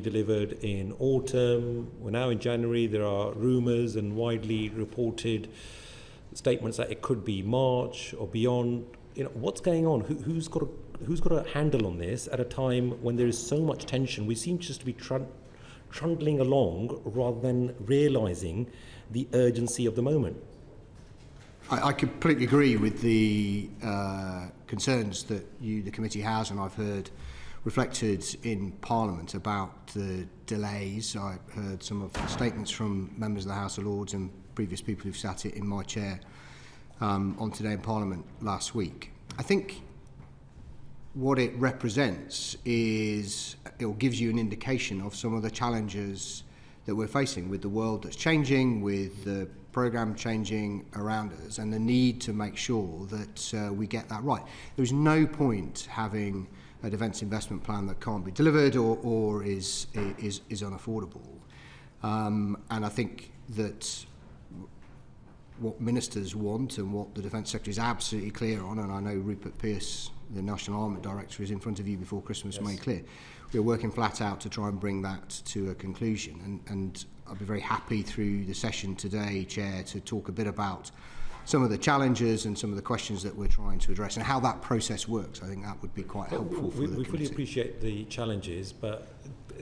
delivered in autumn. We're now in January. There are rumours and widely reported statements that it could be March or beyond. What's going on? Who's got a handle on this at a time when there is so much tension? We seem just to be trundling along rather than realising the urgency of the moment. I completely agree with the concerns that the committee has, and I've heard reflected in Parliament about the delays. I heard some of the statements from members of the House of Lords and previous people who've sat in my chair on Today in Parliament last week. I think what it represents is it gives you an indication of some of the challenges that we're facing with the world that's changing, with the programme changing around us, and the need to make sure that we get that right. There's no point having a defence investment plan that can't be delivered or is unaffordable. And I think that what ministers want and what the Defence Secretary is absolutely clear on, and I know Rupert Pearce, the National Armament Director, is in front of you before Christmas, yes, made clear. We're working flat out to try and bring that to a conclusion. And I'll be very happy through the session today, Chair, to talk a bit about some of the challenges and some of the questions that we're trying to address and how that process works. I think that would be quite helpful for the committee. We fully appreciate the challenges, but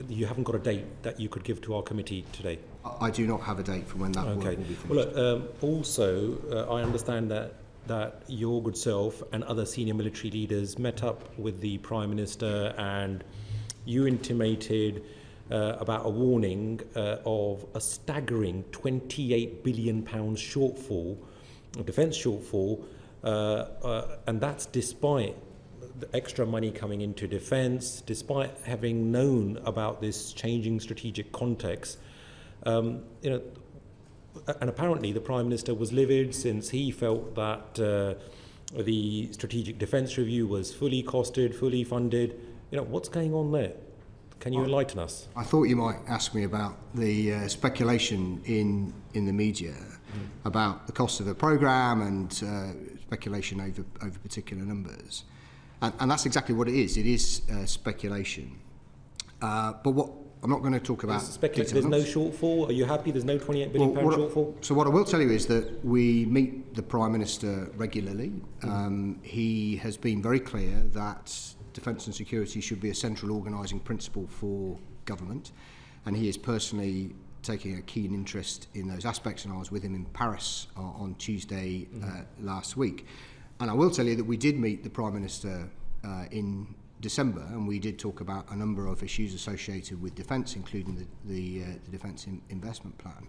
you haven't got a date that you could give to our committee today. I do not have a date for when that work will be finished. Well, also, I understand that your good self and other senior military leaders met up with the Prime Minister, and you intimated about a warning of a staggering £28 billion shortfall, defence shortfall, and that's despite the extra money coming into defence, despite having known about this changing strategic context. And apparently the Prime Minister was livid, since he felt that the Strategic Defence Review was fully costed, fully funded. What's going on there? Can you enlighten us? I thought you might ask me about the speculation in the media about the cost of the programme and speculation over particular numbers. And that's exactly what it is. It is speculation. But what I'm not going to talk about. There's no shortfall. Are you happy there's no £28 billion shortfall? So what I will tell you is that we meet the Prime Minister regularly. He has been very clear that defence and security should be a central organising principle for government, and he is personally taking a keen interest in those aspects, and I was with him in Paris on Tuesday last week. And I will tell you that we did meet the Prime Minister in December, and we did talk about a number of issues associated with defence, including the Defence Investment Plan.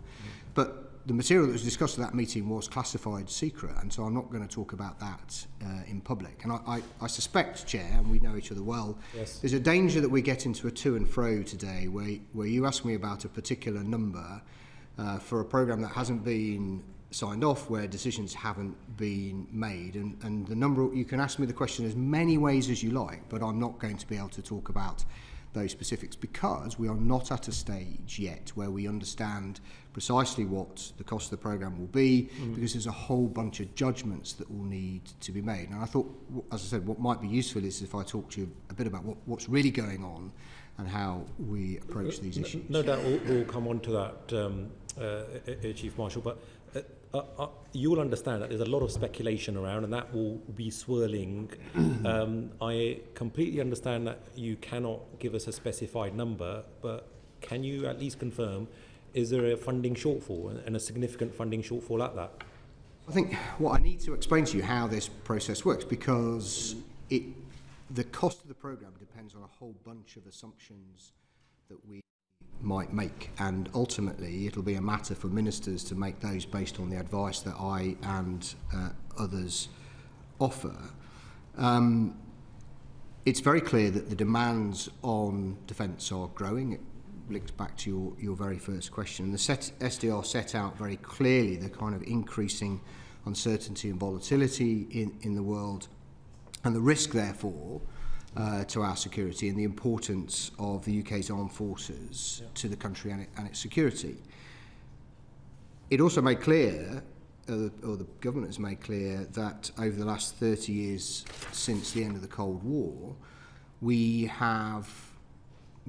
But the material that was discussed at that meeting was classified secret, and so I'm not going to talk about that in public. And I suspect, Chair, and we know each other well, yes, there's a danger that we get into a to and fro today where you ask me about a particular number for a programme that hasn't been signed off, where decisions haven't been made, and the number, you can ask me the question as many ways as you like, but I'm not going to be able to talk about those specifics, because we are not at a stage yet where we understand precisely what the cost of the programme will be, because there's a whole bunch of judgments that will need to be made. And I thought, as I said, what might be useful is if I talk to you a bit about what's really going on and how we approach these issues. No doubt we'll come on to that, Chief Marshal, but you will understand that there's a lot of speculation around, and that will be swirling. I completely understand that you cannot give us a specified number, but can you at least confirm, is there a funding shortfall, and a significant funding shortfall at that? I think what I need to explain to you how this process works, because the cost of the programme depends on a whole bunch of assumptions that we might make, and ultimately it'll be a matter for ministers to make those based on the advice that I and others offer. It's very clear that the demands on defence are growing. It links back to your very first question. The SDR set out very clearly the kind of increasing uncertainty and volatility in the world, and the risk, therefore, to our security, and the importance of the UK's armed forces to the country and its security. It also made clear, or the government has made clear, that over the last 30 years since the end of the Cold War, we have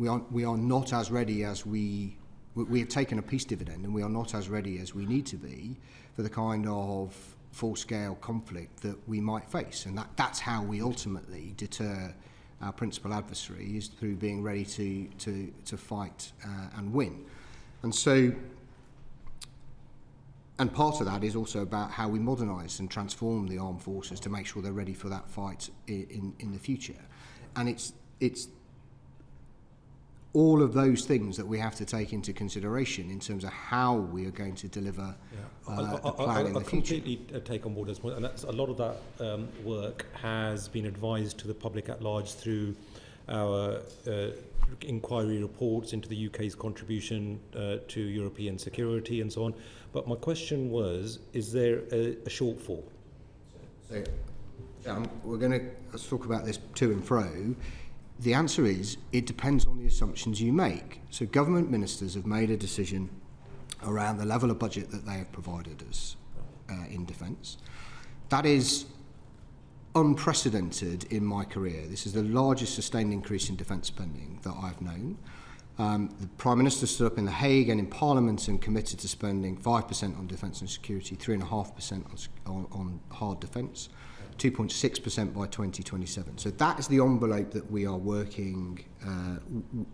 we are not as ready as we have taken a peace dividend, and we are not as ready as we need to be for the kind of full-scale conflict that we might face. And that's how we ultimately deter our principal adversary, is through being ready to fight and win. And so, and part of that is also about how we modernise and transform the armed forces to make sure they're ready for that fight in the future. And it's all of those things that we have to take into consideration in terms of how we are going to deliver the plan in the future. I completely take on board this point, and that's a lot of that work has been advised to the public at large through our inquiry reports into the UK's contribution to European security and so on. But my question was, is there a shortfall? So, let's talk about this to and fro. The answer is, it depends on the assumptions you make. So government ministers have made a decision around the level of budget that they have provided us in defence. That is unprecedented in my career. This is the largest sustained increase in defence spending that I've known. The Prime Minister stood up in The Hague and in Parliament and committed to spending 5% on defence and security, 3.5% on hard defence, 2.6% by 2027. So that is the envelope that we are working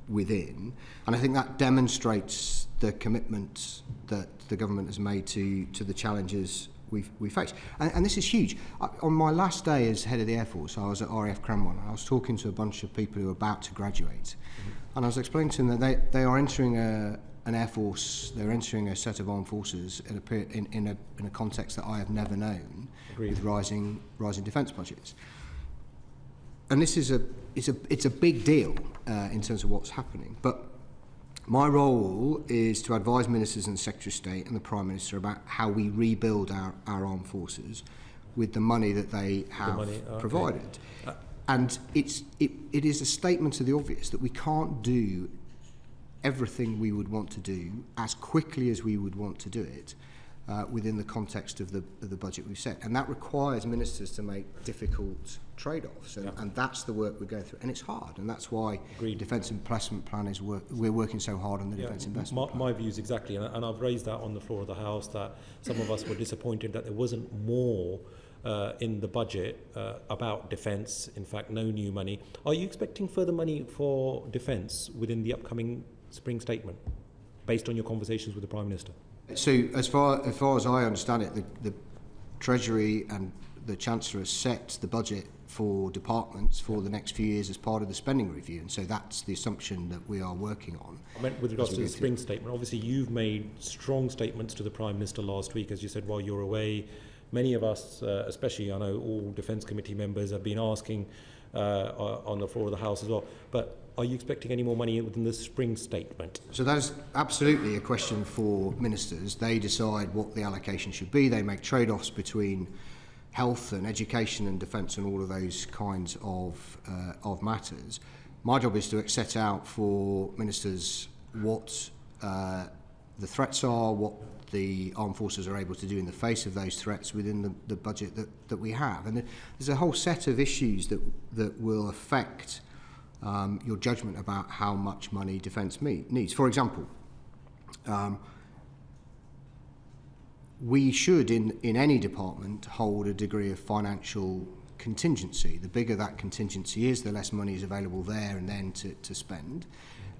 within. And I think that demonstrates the commitment that the government has made to the challenges we face. And this is huge. On my last day as head of the Air Force, I was at RAF Cranwell, and I was talking to a bunch of people who are about to graduate. And I was explaining to them that they are entering an Air Force, they're entering a set of armed forces in a context that I have never known. Agreed. With rising defence budgets. And this is it's a big deal in terms of what's happening. But my role is to advise ministers and the Secretary of State and the Prime Minister about how we rebuild our armed forces with the money that they have provided. And it is a statement of the obvious that we can't do everything we would want to do as quickly as we would want to do it within the context of the budget we've set. And that requires ministers to make difficult trade-offs. And that's the work we're going through. And it's hard. And that's why the Defence Investment Plan is we're working so hard on the Defence Investment Plan. My views exactly. And I've raised that on the floor of the House, that some of us were disappointed that there wasn't more in the budget about defence. In fact, no new money. Are you expecting further money for defence within the upcoming spring statement, based on your conversations with the Prime Minister? So, as far as I understand it, the Treasury and the Chancellor has set the budget for departments for the next few years as part of the spending review, and so that's the assumption that we are working on. I meant with regards to the spring statement. Obviously, you've made strong statements to the Prime Minister last week, as you said, while you're away. Many of us, especially I know all Defence Committee members, have been asking on the floor of the House as well. But are you expecting any more money within the spring statement? So that is absolutely a question for ministers. They decide what the allocation should be. They make trade-offs between health and education and defence and all of those kinds of matters. My job is to set out for ministers what the threats are, what the armed forces are able to do in the face of those threats within the budget that we have. And there's a whole set of issues that will affect your judgment about how much money defence needs. For example, we should, in any department, hold a degree of financial contingency. The bigger that contingency is, the less money is available there and then to spend.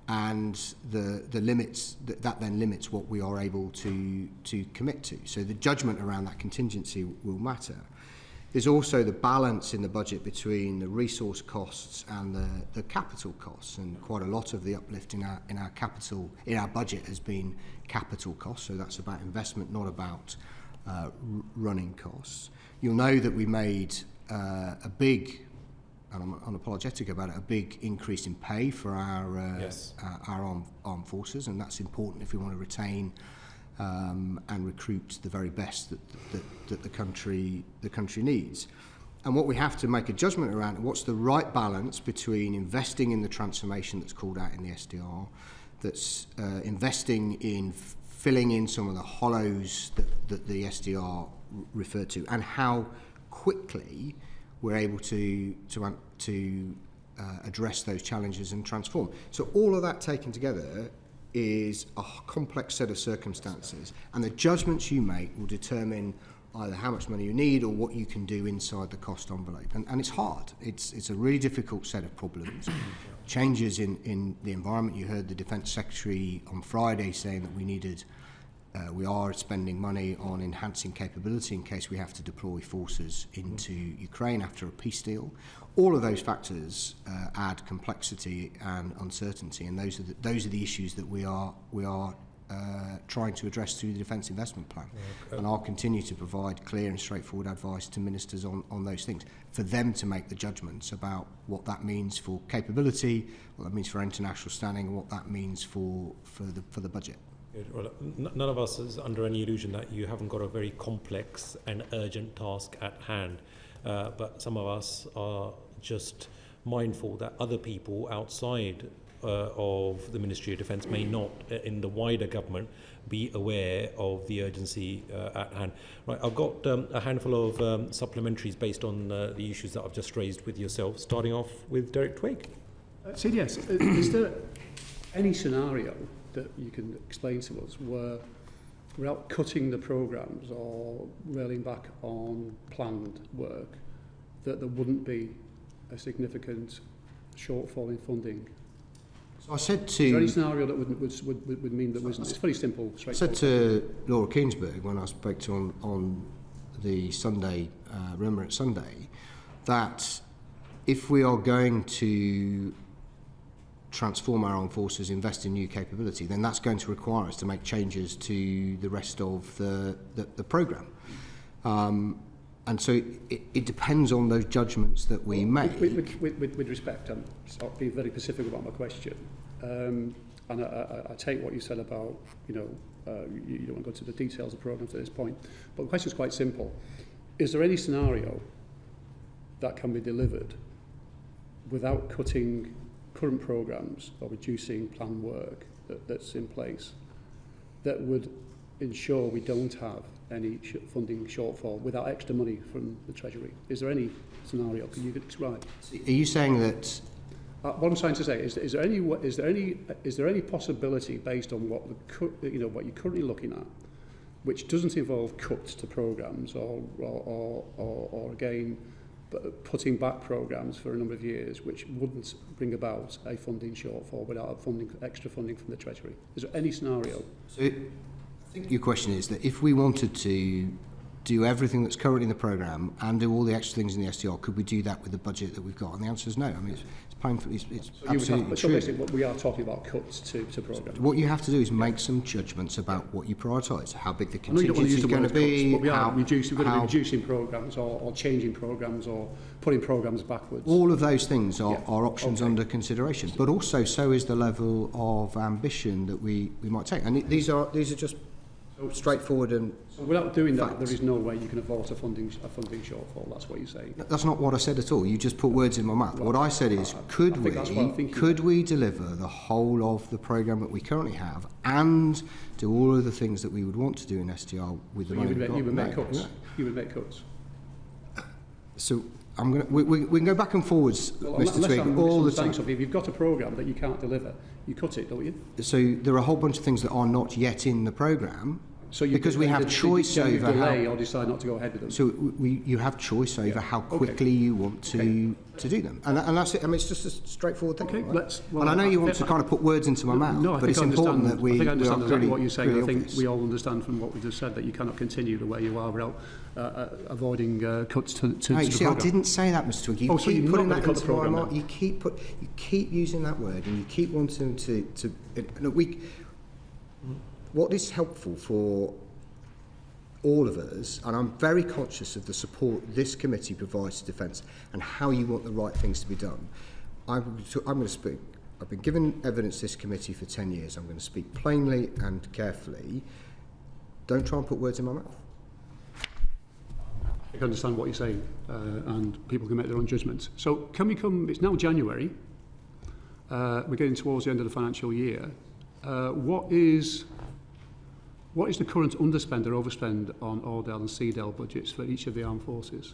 And the limits that then limits what we are able to commit to. So the judgment around that contingency will matter. There's also the balance in the budget between the resource costs and the capital costs, and quite a lot of the uplift in our budget has been capital costs. So that's about investment, not about running costs. You'll know that we made a big, and I'm unapologetic about it, a big increase in pay for our armed forces, and that's important if we want to retain and recruit the very best that the country needs. And what we have to make a judgment around, what's the right balance between investing in the transformation that's called out in the SDR, that's investing in filling in some of the hollows that the SDR referred to, and how quickly we're able to address those challenges and transform. So all of that taken together is a complex set of circumstances, and the judgments you make will determine either how much money you need or what you can do inside the cost envelope. And it's hard. It's a really difficult set of problems. Changes in the environment. You heard the Defence Secretary on Friday saying that we are spending money on enhancing capability in case we have to deploy forces into Ukraine after a peace deal. All of those factors add complexity and uncertainty, and those are the issues that we are trying to address through the Defence Investment Plan. And I'll continue to provide clear and straightforward advice to ministers on those things, for them to make the judgments about what that means for capability, what that means for international standing, and what that means for the budget. Well, none of us is under any illusion that you haven't got a very complex and urgent task at hand, but some of us are just mindful that other people outside of the Ministry of Defence may not, in the wider government, be aware of the urgency at hand. Right, I've got a handful of supplementaries based on the issues that I've just raised with yourself, starting off with Derek Twigg. Sid, yes. Is there any scenario that you can explain to us where, without cutting the programmes or railing back on planned work, that there wouldn't be a significant shortfall in funding? So I said to... Is there any scenario that would mean that wasn't? It's very simple, straightforward. I said to Laura Keansburg when I spoke to her on the Sunday, Remembrance Sunday, that if we are going to transform our armed forces, invest in new capability, then that's going to require us to make changes to the rest of the programme. And so it depends on those judgments that we make. With respect, I'll be very specific about my question. And I take what you said about, you don't want to go to the details of programs at this point. But the question is quite simple. Is there any scenario that can be delivered without cutting current programs or reducing planned work that's in place that would ensure we don't have any funding shortfall without extra money from the Treasury? Is there any scenario? Can you describe? Are you saying that? What I'm trying to say is there any possibility based on what what you're currently looking at, which doesn't involve cuts to programs or again putting back programs for a number of years, which wouldn't bring about a funding shortfall without extra funding from the Treasury? Is there any scenario? So I think your question is that if we wanted to do everything that's currently in the programme and do all the extra things in the SDR, could we do that with the budget that we've got? And the answer is no. I mean, it's painful. It's absolutely true. So basically, we are talking about cuts to programmes. What you have to do is make some judgments about what you prioritise, how big the contingency is going to be. But we are reducing programmes or changing programmes or putting programmes backwards. All of those things are options under consideration, but also so is the level of ambition that we might take. And these are just straightforward and so without doing that, facts. there is no way you can avoid a funding shortfall. That's what you're saying. That's not what I said at all. You just put words in my mouth. What I said is, could we deliver the whole of the programme that we currently have and do all of the things that we would want to do in SDR with the money we've got? You would make cuts. You would make cuts. So we can go back and forwards, Mr. Twigg, all the time. If you've got a programme that you can't deliver, you cut it, don't you? So there are a whole bunch of things that are not yet in the programme. So because we have choice over delay or decide not to go ahead with them. So you have choice over how quickly you want to do them, and that's it. I mean, it's just a straightforward thing. Okay, right? And I know you want to kind of put words into my mouth, but it's important that we. I think I understand exactly what you're saying. I think obvious. we all understand from what we just said that you cannot continue the way you are without avoiding cuts to No, you the see, programme. I didn't say that, Mr. Twigg. You so keep you're putting not that going to into cut the my programme. mouth. You keep using that word, and you keep wanting to. What is helpful for all of us, and I'm very conscious of the support this committee provides to defence and how you want the right things to be done. I'm going to speak. I've been given evidence to this committee for 10 years. I'm going to speak plainly and carefully. Don't try and put words in my mouth. I understand what you're saying, and people can make their own judgments. So can we come, it's now January, we're getting towards the end of the financial year. What is the current underspend or overspend on ORDEL and CDEL budgets for each of the armed forces?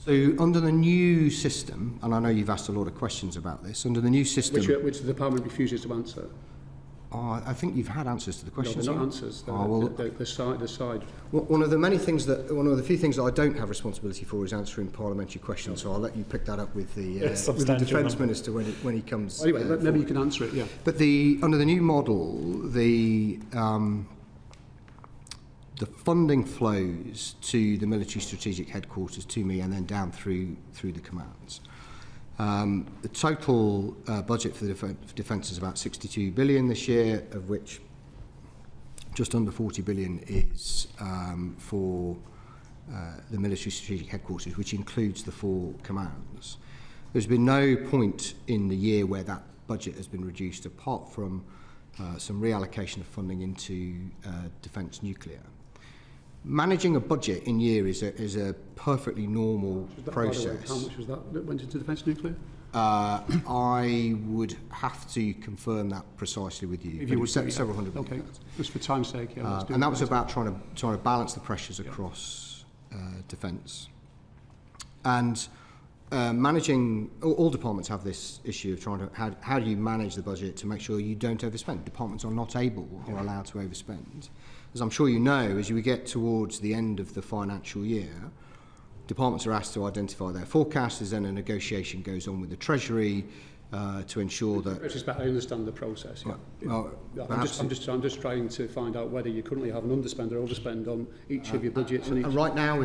So under the new system, and I know you've asked a lot of questions about this, under the new system... Which the Department refuses to answer. I think you've had answers to the questions. No, they're not answers. The side. One of the few things that I don't have responsibility for is answering parliamentary questions. So I'll let you pick that up with the Defence Minister when he comes. Anyway, maybe you can answer it. Yeah. But under the new model, the funding flows to the military strategic headquarters, to me, and then down through the commands. The total budget for the defence is about 62 billion this year, of which just under 40 billion is for the military strategic headquarters, which includes the 4 commands. There's been no point in the year where that budget has been reduced, apart from some reallocation of funding into defence nuclear. Managing a budget in year is a perfectly normal process. By the way, how much was that went into defence nuclear? I would have to confirm that precisely with you. If you would, several hundred million. Okay, just for time's sake. Yeah, let's do and that was about trying to balance the pressures across defence. And managing, all departments have this issue of trying to, how do you manage the budget to make sure you don't overspend? Departments are not able or allowed to overspend. As I'm sure you know, as you get towards the end of the financial year, departments are asked to identify their forecasts. There's then a negotiation goes on with the Treasury to ensure that... I understand the process. Yeah. I'm just trying to find out whether you currently have an underspend or overspend on each of your budgets. And right now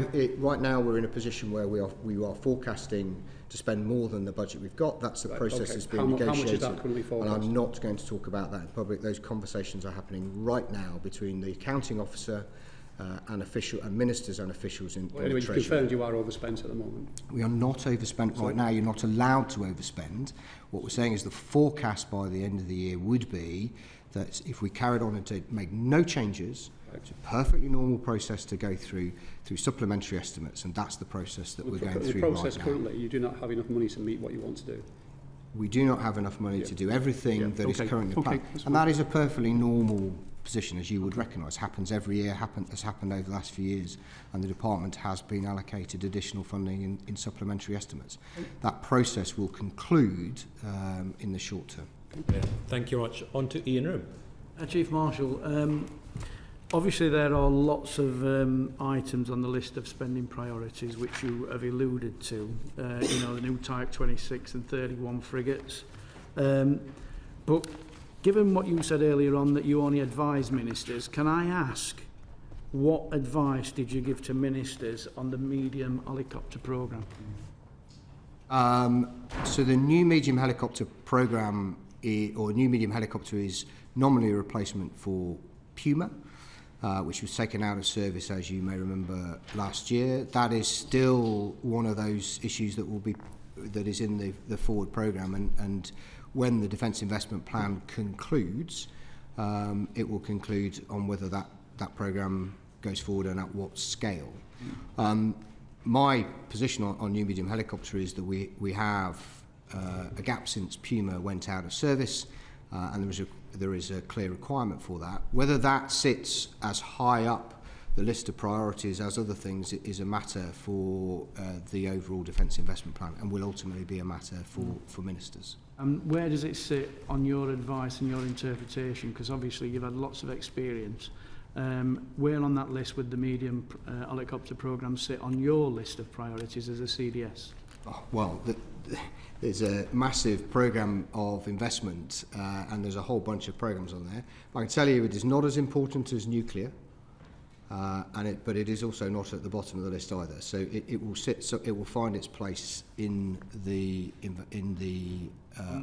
we're in a position where we are forecasting to spend more than the budget we've got. That's the process that's being negotiated. How much is that currently forecast? And I'm not going to talk about that in public. Those conversations are happening right now between the accounting officer and ministers and officials in the Treasury. You confirmed you are overspent at the moment. We are not overspent right now. You're not allowed to overspend. What we're saying is the forecast by the end of the year would be that if we carried on and to make no changes, it's a perfectly normal process to go through supplementary estimates, and that's the process that we're going through right now. The process currently, you do not have enough money to meet what you want to do. We do not have enough money to do everything that is currently planned, and that is a perfectly normal position, as you would recognise. Happens every year, has happened over the last few years, and the department has been allocated additional funding in supplementary estimates. That process will conclude in the short term. Yeah, thank you very much. On to Ian Room. Chief Marshal, obviously there are lots of items on the list of spending priorities which you have alluded to, the new Type 26 and 31 frigates. But given what you said earlier on that you only advise ministers, can I ask what advice did you give to ministers on the medium helicopter programme? So the new medium helicopter programme, or new medium helicopter, is nominally a replacement for Puma, which was taken out of service, as you may remember, last year. That is still one of those issues that is in the forward programme, and when the Defence Investment Plan concludes, it will conclude on whether that programme goes forward and at what scale. My position on new medium helicopter is that we have a gap since Puma went out of service, and there is a clear requirement for that. Whether that sits as high up the list of priorities as other things is a matter for the overall Defence Investment Plan, and will ultimately be a matter for ministers. Where does it sit on your advice and your interpretation? Because obviously you've had lots of experience. Where on that list would the medium helicopter programme sit on your list of priorities as a CDS? Well, there's a massive programme of investment, and there's a whole bunch of programmes on there. I can tell you it is not as important as nuclear, but it is also not at the bottom of the list either. So it will sit. So it will find its place in the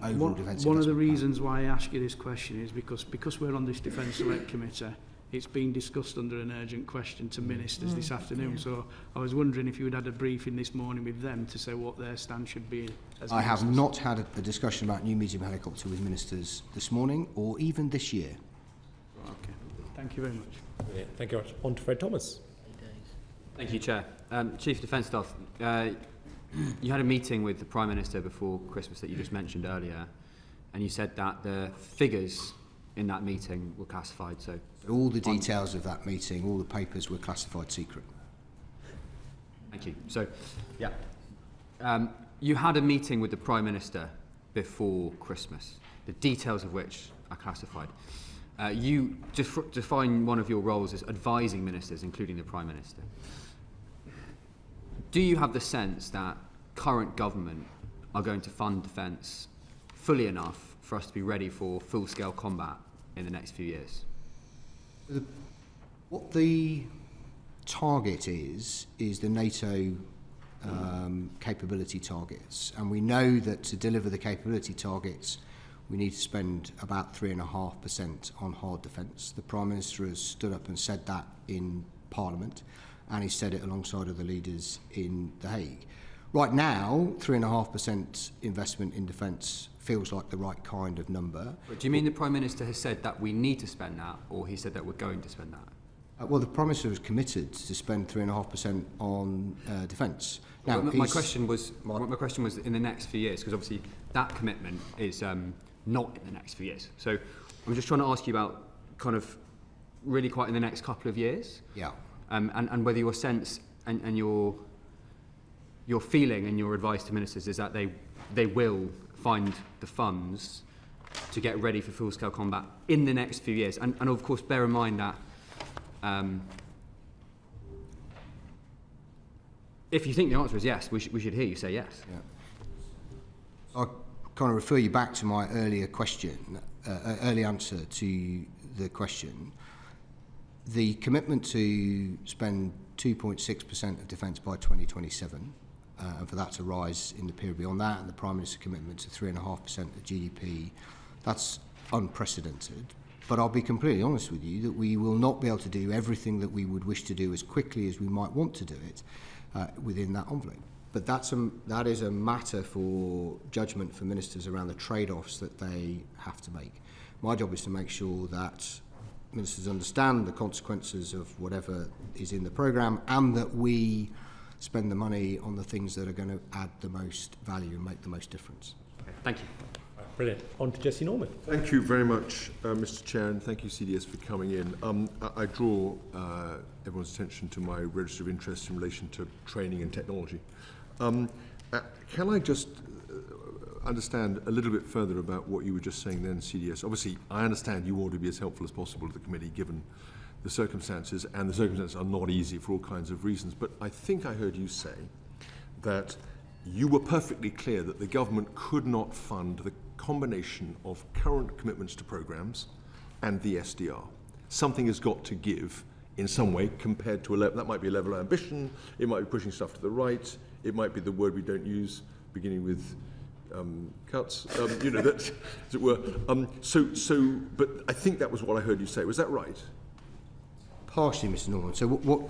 overall defence. One of the reasons why I ask you this question is because we're on this Defence Select Committee. It's been discussed under an urgent question to ministers this afternoon. So I was wondering if you had a briefing this morning with them to say what their stand should be. I have not had a discussion about new medium helicopter with ministers this morning or even this year. Okay. Thank you very much. Yeah, thank you very much. On to Fred Thomas. Thank you, Chair. Chief of Defence Staff, you had a meeting with the Prime Minister before Christmas that you just mentioned earlier, and you said that the figures in that meeting were classified. So all the details of that meeting, all the papers were classified secret. Thank you. So, yeah, You had a meeting with the Prime Minister before Christmas, the details of which are classified. You define one of your roles as advising ministers, including the Prime Minister. Do you have the sense that current government are going to fund defence fully enough for us to be ready for full-scale combat in the next few years? What the target is the NATO capability targets, and we know that to deliver the capability targets we need to spend about 3.5% on hard defence. The Prime Minister has stood up and said that in Parliament, and he said it alongside of the leaders in The Hague. Right now, 3.5% investment in defence feels like the right kind of number. But do you mean the Prime Minister has said that we need to spend that, or he said that we're going to spend that? Well, the Prime Minister was committed to spend 3.5% on defence. Now, my question was in the next few years, because obviously that commitment is not in the next few years. So I'm just trying to ask you about kind of really quite in the next couple of years. Yeah. And whether your sense and your feeling and your advice to ministers is that they will find the funds to get ready for full-scale combat in the next few years. And of course, bear in mind that if you think the answer is yes, we should hear you say yes. Yeah. I'll kind of refer you back to my earlier question, early answer to the question. The commitment to spend 2.6% of defence by 2027, and for that to rise in the period beyond that, and the Prime Minister's commitment to 3.5% of GDP, that's unprecedented. But I'll be completely honest with you that we will not be able to do everything that we would wish to do as quickly as we might want to do it within that envelope. But that is a matter for judgment for ministers around the trade-offs that they have to make. My job is to make sure that ministers understand the consequences of whatever is in the programme, and that we spend the money on the things that are going to add the most value and make the most difference. Okay, thank you. Brilliant. On to Jesse Norman. Thank you very much, Mr. Chair, and thank you, CDS, for coming in. I draw everyone's attention to my register of interest in relation to training and technology. Can I just understand a little bit further about what you were just saying then, CDS? Obviously, I understand you want to be as helpful as possible to the committee, given the circumstances, and the circumstances are not easy for all kinds of reasons. But I think I heard you say that you were perfectly clear that the government could not fund the combination of current commitments to programmes and the SDR. Something has got to give in some way compared to a level. That might be a level of ambition, it might be pushing stuff to the right, it might be the word we don't use, beginning with cuts, you know, that, as it were. But I think that was what I heard you say. Was that right? Partially, Mr. Norman. So what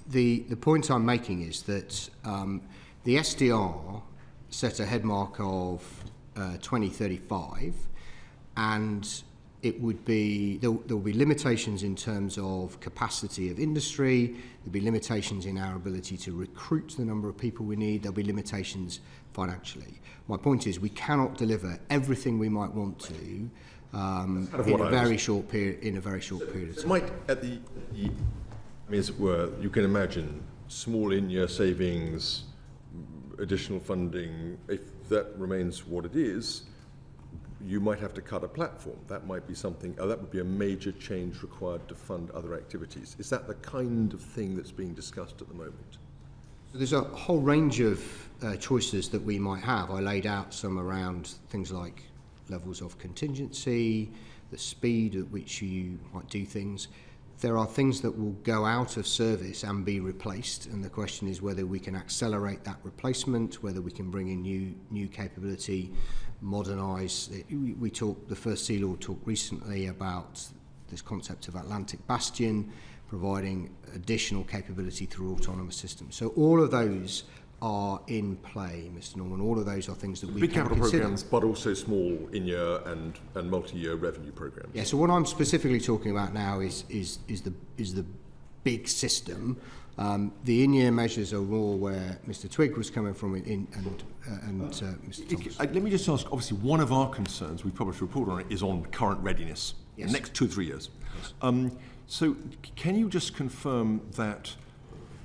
the point I'm making is that the SDR set a headmark of 2035, and it would be there will be limitations in terms of capacity of industry. There'll be limitations in our ability to recruit the number of people we need. There'll be limitations financially. My point is we cannot deliver everything we might want to in a very short period. In a very short period of time. It might I mean, as it were, you can imagine small in-year savings, additional funding. If that remains what it is, you might have to cut a platform. That might be something, that would be a major change required to fund other activities. Is that the kind of thing that's being discussed at the moment? There's a whole range of choices that we might have. I laid out some around things like levels of contingency, the speed at which you might do things. There are things that will go out of service and be replaced, and the question is whether we can accelerate that replacement, whether we can bring in new capability, modernise. The First Sea Lord talked recently about this concept of Atlantic Bastion, providing additional capability through autonomous systems. So all of those are in play, Mr. Norman. All of those are things that we big can capital consider. programmes, but also small in-year and multi-year revenue programmes. Yeah. So what I'm specifically talking about now is the big system. The in-year measures are more where Mr. Twigg was coming from, and Mr. Thomas. Let me just ask. Obviously, one of our concerns, we published a report on it, is on current readiness. Yes. The next 2 or 3 years. Yes. So can you just confirm that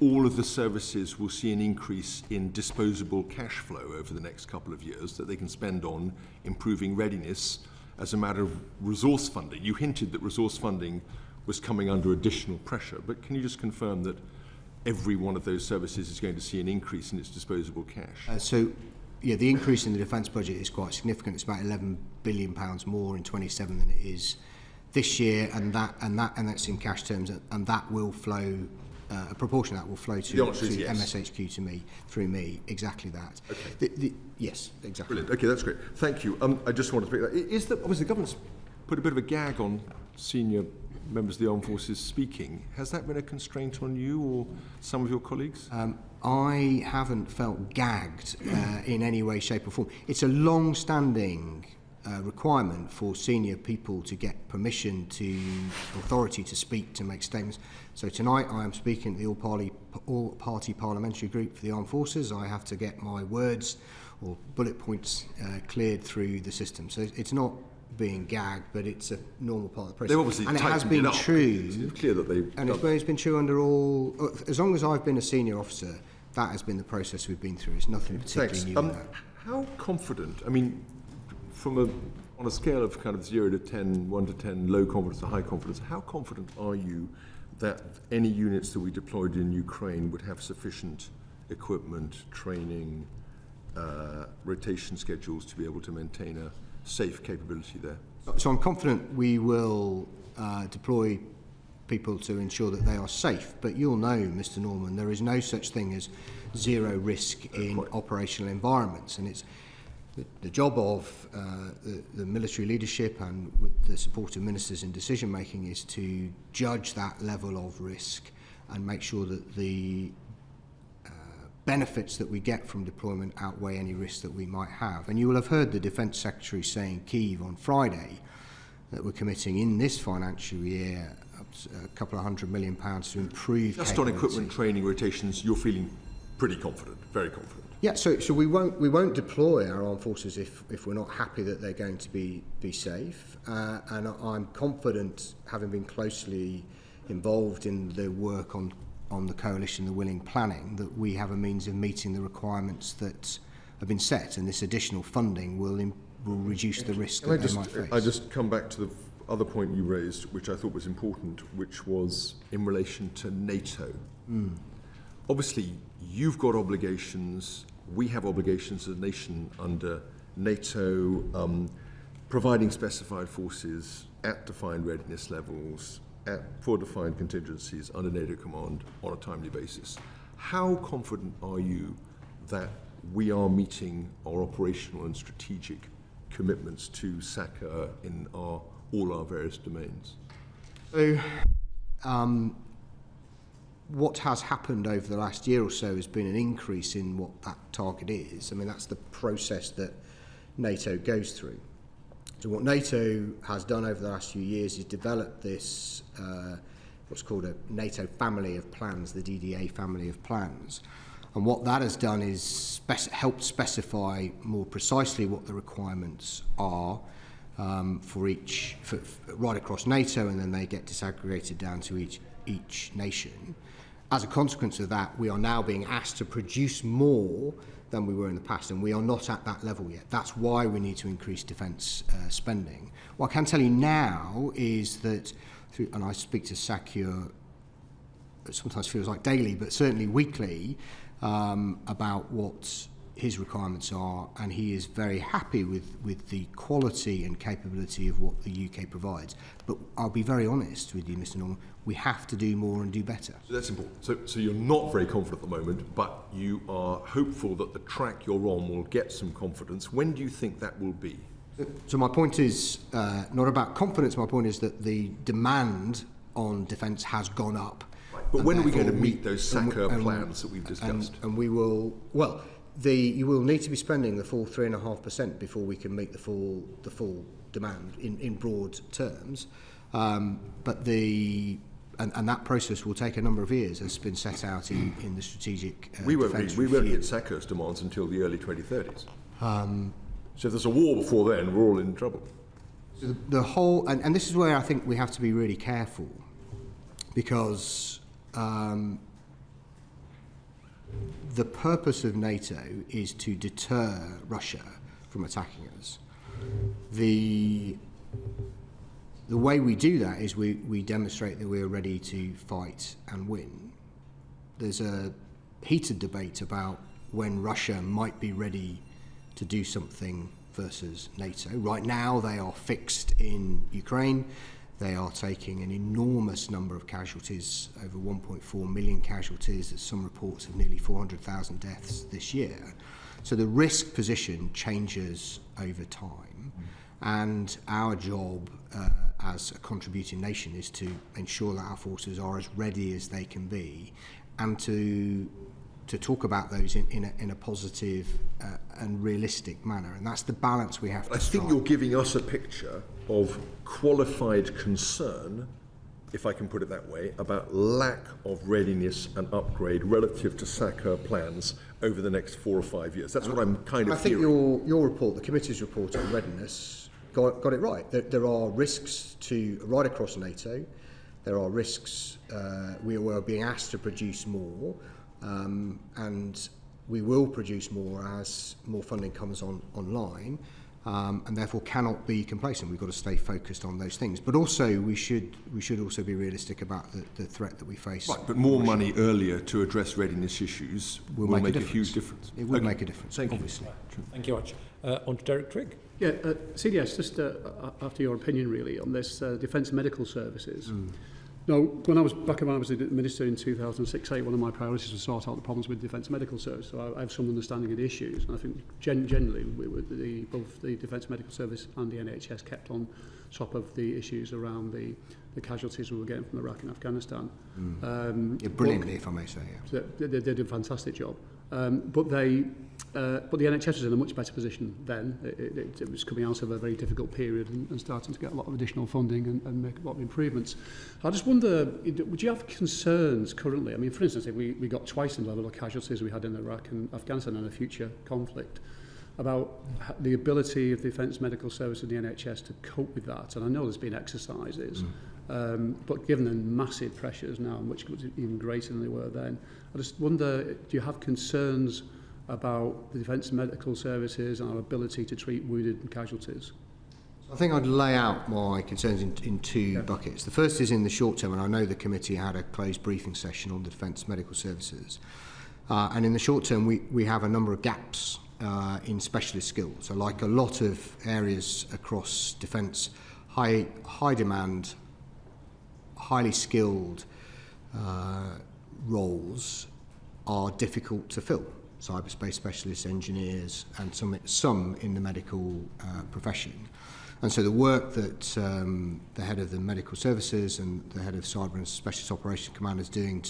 all of the services will see an increase in disposable cash flow over the next couple of years that they can spend on improving readiness as a matter of resource funding. You hinted that resource funding was coming under additional pressure, but can you just confirm that every one of those services is going to see an increase in its disposable cash? Yeah, the increase in the defence budget is quite significant. It's about £11 billion more in 27 than it is this year, and that's in cash terms, and that will flow. A proportion of that will flow to yes. MSHQ through me. Exactly that. Okay. Yes, exactly. Brilliant. Okay, that's great. Thank you. I just wanted to pick that. Obviously, the government's put a bit of a gag on senior members of the armed forces speaking. Has that been a constraint on you or some of your colleagues? I haven't felt gagged in any way, shape or form. It's a long-standing requirement for senior people to get permission to authority to speak, to make statements. So tonight I am speaking at the all-party parliamentary group for the armed forces. I have to get my words or bullet points cleared through the system. So it's not being gagged, but it's a normal part of the process. Obviously and it has been true. It's clear that they've and it's been true under all. As long as I've been a senior officer, that has been the process we've been through. It's nothing particularly new. How confident? I mean, on a scale of kind of 0 to 10, 1 to 10, low confidence to high confidence, how confident are you that any units that we deployed in Ukraine would have sufficient equipment, training, rotation schedules to be able to maintain a safe capability there? So I'm confident we will deploy people to ensure that they are safe. But you'll know, Mr. Norman, there is no such thing as zero risk in operational environments, and it's the job of the military leadership and with the support of ministers in decision making is to judge that level of risk and make sure that the benefits that we get from deployment outweigh any risks that we might have. And you will have heard the Defence Secretary say in Kyiv on Friday that we're committing in this financial year a couple of £100 million to improve just on equipment, training, rotations. You're feeling pretty confident, very confident. Yeah, so we won't deploy our armed forces if we're not happy that they're going to be safe. And I'm confident, having been closely involved in the work on the coalition, the willing planning, that we have a means of meeting the requirements that have been set, and this additional funding will reduce the risk that they might face. I just come back to the other point you raised, which I thought was important, which was in relation to NATO. Obviously, you've got obligations, we have obligations as a nation under NATO, providing specified forces at defined readiness levels, for defined contingencies under NATO command on a timely basis. How confident are you that we are meeting our operational and strategic commitments to SACA in all our various domains? So, what has happened over the last year or so has been an increase in what that target is. I mean, that's the process that NATO goes through. So what NATO has done over the last few years is develop this, what's called a NATO family of plans, the DDA family of plans. And what that has done is helped specify more precisely what the requirements are for right across NATO, and then they get disaggregated down to each nation. As a consequence of that, we are now being asked to produce more than we were in the past, and we are not at that level yet. That's why we need to increase defence spending. What I can tell you now is that, and I speak to SACA, it sometimes feels like daily, but certainly weekly, about what his requirements are, and he is very happy with the quality and capability of what the UK provides. But I'll be very honest with you, Mr. Norman, we have to do more and do better. So that's important. So you're not very confident at the moment, but you are hopeful that the track you're on will get some confidence. When do you think that will be? So my point is not about confidence, my point is that the demand on defence has gone up. Right. But when are we going to meet those SACA plans that we've discussed? And we will, well, you will need to be spending the full 3.5% before we can meet the full demand in broad terms. But that process will take a number of years, as has been set out in the strategic we won't hit SACA's demands until the early 2030s. So if there's a war before then, we're all in trouble. So the whole, and this is where I think we have to be really careful, because the purpose of NATO is to deter Russia from attacking us. The way we do that is we demonstrate that we are ready to fight and win. There's a heated debate about when Russia might be ready to do something versus NATO. Right now they are fixed in Ukraine. They are taking an enormous number of casualties, over 1.4 million casualties. There's some reports of nearly 400,000 deaths this year. So the risk position changes over time. And our job as a contributing nation is to ensure that our forces are as ready as they can be, and to talk about those in a positive and realistic manner. And that's the balance we have to strike. I think you're giving us a picture of qualified concern, if I can put it that way, about lack of readiness and upgrade relative to SACEUR plans over the next 4 or 5 years. That's what I'm kind of hearing. I think your report, the committee's report on readiness, got it right. There are risks right across NATO. There are risks. We are being asked to produce more, and we will produce more as more funding comes online. And therefore cannot be complacent. We've got to stay focused on those things. But also we should also be realistic about the threat that we face. Right, but more money earlier to address readiness issues will make a huge difference. It will make a difference, Thank obviously. You. Thank you much. On to Derek Trigg. Yeah, CDS, just after your opinion really on this Defence Medical Services. Now, when I was the Minister in 2006-8, one of my priorities was to sort out the problems with Defence Medical Service. So I have some understanding of the issues, and I think generally both the Defence Medical Service and the NHS kept on top of the issues around the casualties we were getting from Iraq and Afghanistan. Brilliantly, if I may say. Yeah. They did a fantastic job. But the NHS was in a much better position then. It was coming out of a very difficult period and starting to get a lot of additional funding and make a lot of improvements. I just wonder, would you have concerns currently? I mean, for instance, if we got twice the level of casualties we had in Iraq and Afghanistan in a future conflict, about the ability of the Defence Medical Service and the NHS to cope with that. And I know there's been exercises, but given the massive pressures now, which was even greater than they were then, I just wonder, do you have concerns about the Defence Medical Services and our ability to treat wounded and casualties? I think I'd lay out my concerns in two buckets. The first is in the short term, and I know the committee had a closed briefing session on the Defence Medical Services. And in the short term, we have a number of gaps in specialist skills. So like a lot of areas across defence, high demand, highly skilled roles are difficult to fill. Cyberspace specialists, engineers, and some in the medical profession. And so the work that the head of the medical services and the head of Cyber and Specialist Operations Command is doing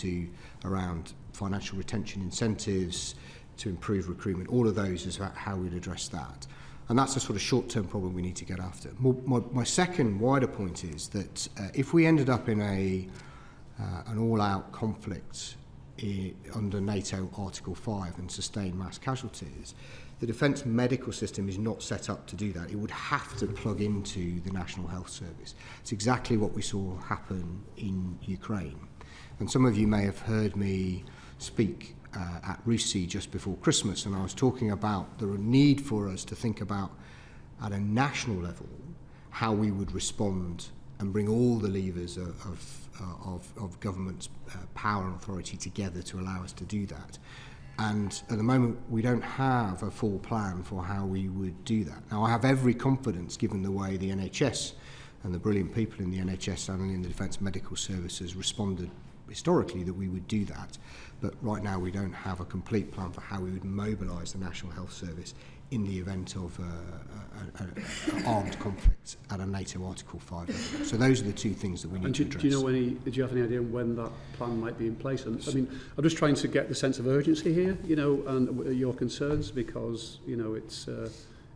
around financial retention incentives, to improve recruitment, all of those is about how we'd address that. And that's a sort of short-term problem we need to get after. My second wider point is that if we ended up in an all-out conflict under NATO Article 5 and sustained mass casualties, the defence medical system is not set up to do that. It would have to plug into the National Health Service. It's exactly what we saw happen in Ukraine. And some of you may have heard me speak at Russi just before Christmas, and I was talking about the need for us to think about, at a national level, how we would respond and bring all the levers of government's power and authority together to allow us to do that. And at the moment, we don't have a full plan for how we would do that. Now, I have every confidence, given the way the NHS and the brilliant people in the NHS and in the Defence Medical Services responded historically, that we would do that. But right now, we don't have a complete plan for how we would mobilise the National Health Service in the event of an armed conflict at a NATO Article 5 level. So those are the two things that we need to address. Do you have any idea when that plan might be in place? And I mean, I'm just trying to get the sense of urgency here, and your concerns, because, it's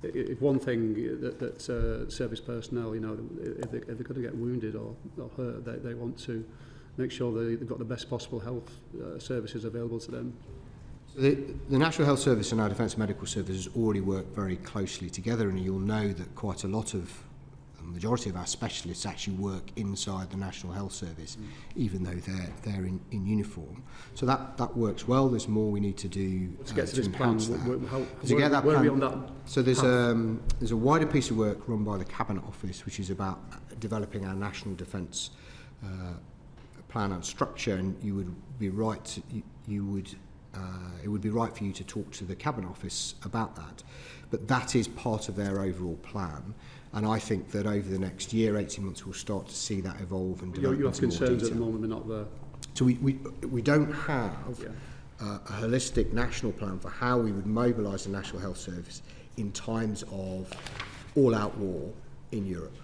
if one thing that service personnel, if they're going to get wounded or hurt, they want to make sure they've got the best possible health services available to them. The National Health Service and our Defence Medical Services already work very closely together, and you'll know that quite a lot of majority of our specialists actually work inside the National Health Service, even though they're in uniform. So that works well. There's more we need to do Let's get to this plan. Where are we on that? So there's a wider piece of work run by the Cabinet Office, which is about developing our national defence plan and structure, and you would be right. It would be right for you to talk to the Cabinet Office about that. But that is part of their overall plan. And I think that over the next year, 18 months, we'll start to see that evolve and develop. You have concerns at the moment, they're not there. So we don't have a holistic national plan for how we would mobilise the National Health Service in times of all-out war in Europe.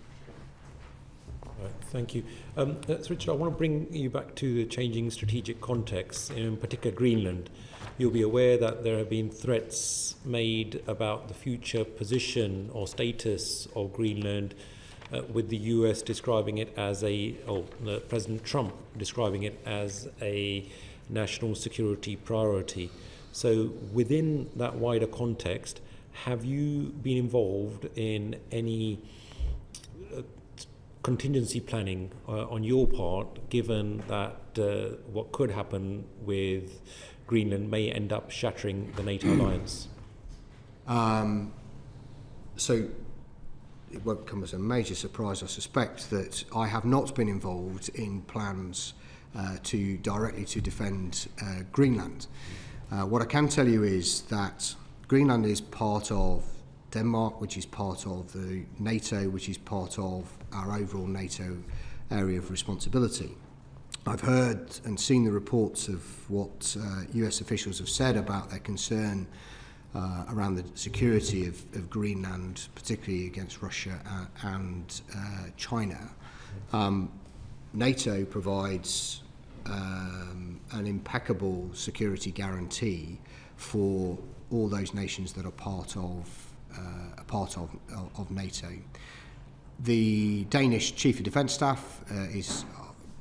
Right, thank you. Richard, I want to bring you back to the changing strategic context, in particular Greenland. You'll be aware that there have been threats made about the future position or status of Greenland, with the US describing it as President Trump describing it as a national security priority. So within that wider context, have you been involved in any contingency planning on your part, given that what could happen with Greenland may end up shattering the NATO alliance? So it won't come as a major surprise, I suspect, that I have not been involved in plans directly to defend Greenland. What I can tell you is that Greenland is part of Denmark, which is part of the NATO, which is part of our overall NATO area of responsibility. I've heard and seen the reports of what US officials have said about their concern around the security of Greenland, particularly against Russia and China. NATO provides an impeccable security guarantee for all those nations that are part of NATO. The Danish Chief of Defence Staff is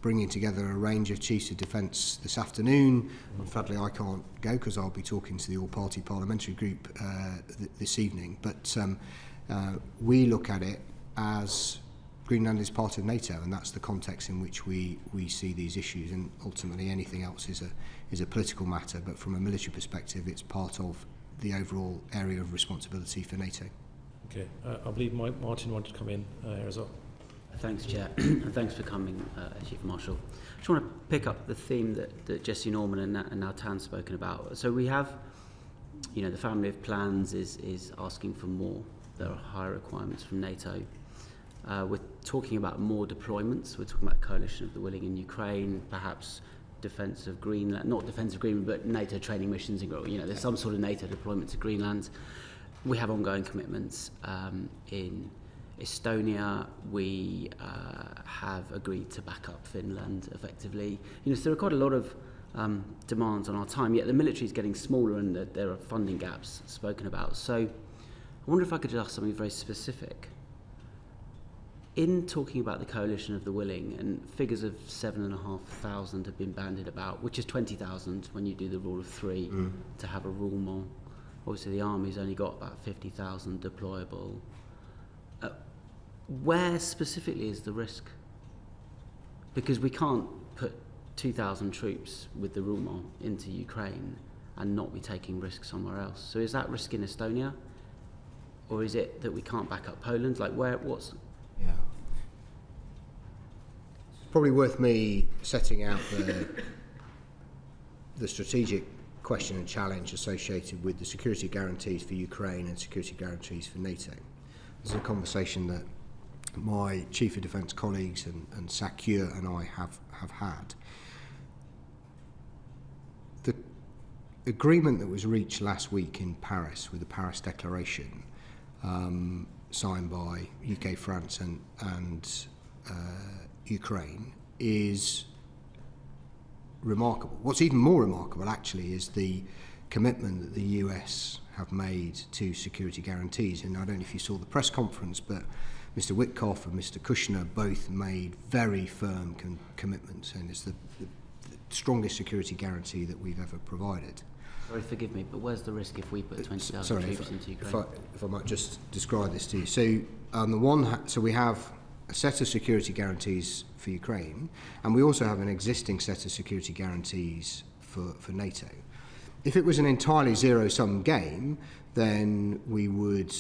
bringing together a range of Chiefs of Defence this afternoon. Unfortunately, I can't go because I'll be talking to the all-party parliamentary group this evening. But we look at it as Greenland is part of NATO, and that's the context in which we see these issues. And ultimately, anything else is a political matter. But from a military perspective, it's part of the overall area of responsibility for NATO. Okay, I believe Martin wanted to come in here as well. Thanks, Chair, and thanks for coming, Chief Marshal. I just want to pick up the theme that Jesse Norman and now Tan's spoken about. So we have, the family of plans is asking for more. There are higher requirements from NATO. We're talking about more deployments. We're talking about coalition of the willing in Ukraine, perhaps defence of Greenland, not defence of Greenland, but NATO training missions. There's some sort of NATO deployment to Greenland. We have ongoing commitments in Estonia. We have agreed to back up Finland effectively. So there are quite a lot of demands on our time, yet the military is getting smaller and there are funding gaps spoken about. So I wonder if I could ask something very specific. In talking about the coalition of the willing, and figures of 7,500 have been bandied about, which is 20,000 when you do the rule of three to have a rule more. Obviously the army's only got about 50,000 deployable. Where specifically is the risk? Because we can't put 2,000 troops with the RUMO into Ukraine and not be taking risk somewhere else. So is that risk in Estonia? Or is it that we can't back up Poland? What's... Yeah. It's probably worth me setting out the strategic question and challenge associated with the security guarantees for Ukraine and security guarantees for NATO. This is a conversation that my Chief of Defence colleagues and Sakure and I have had. The agreement that was reached last week in Paris with the Paris Declaration, signed by UK, France and Ukraine, is remarkable. What's even more remarkable, actually, is the commitment that the US have made to security guarantees. And I don't know if you saw the press conference, but Mr. Witkoff and Mr. Kushner both made very firm commitments, and it's the strongest security guarantee that we've ever provided. Sorry, forgive me, but where's the risk if we put 20,000 troops into Ukraine? If I might just describe this to you. So, on the one so we have a set of security guarantees for Ukraine, and we also have an existing set of security guarantees for NATO. If it was an entirely zero-sum game, then we would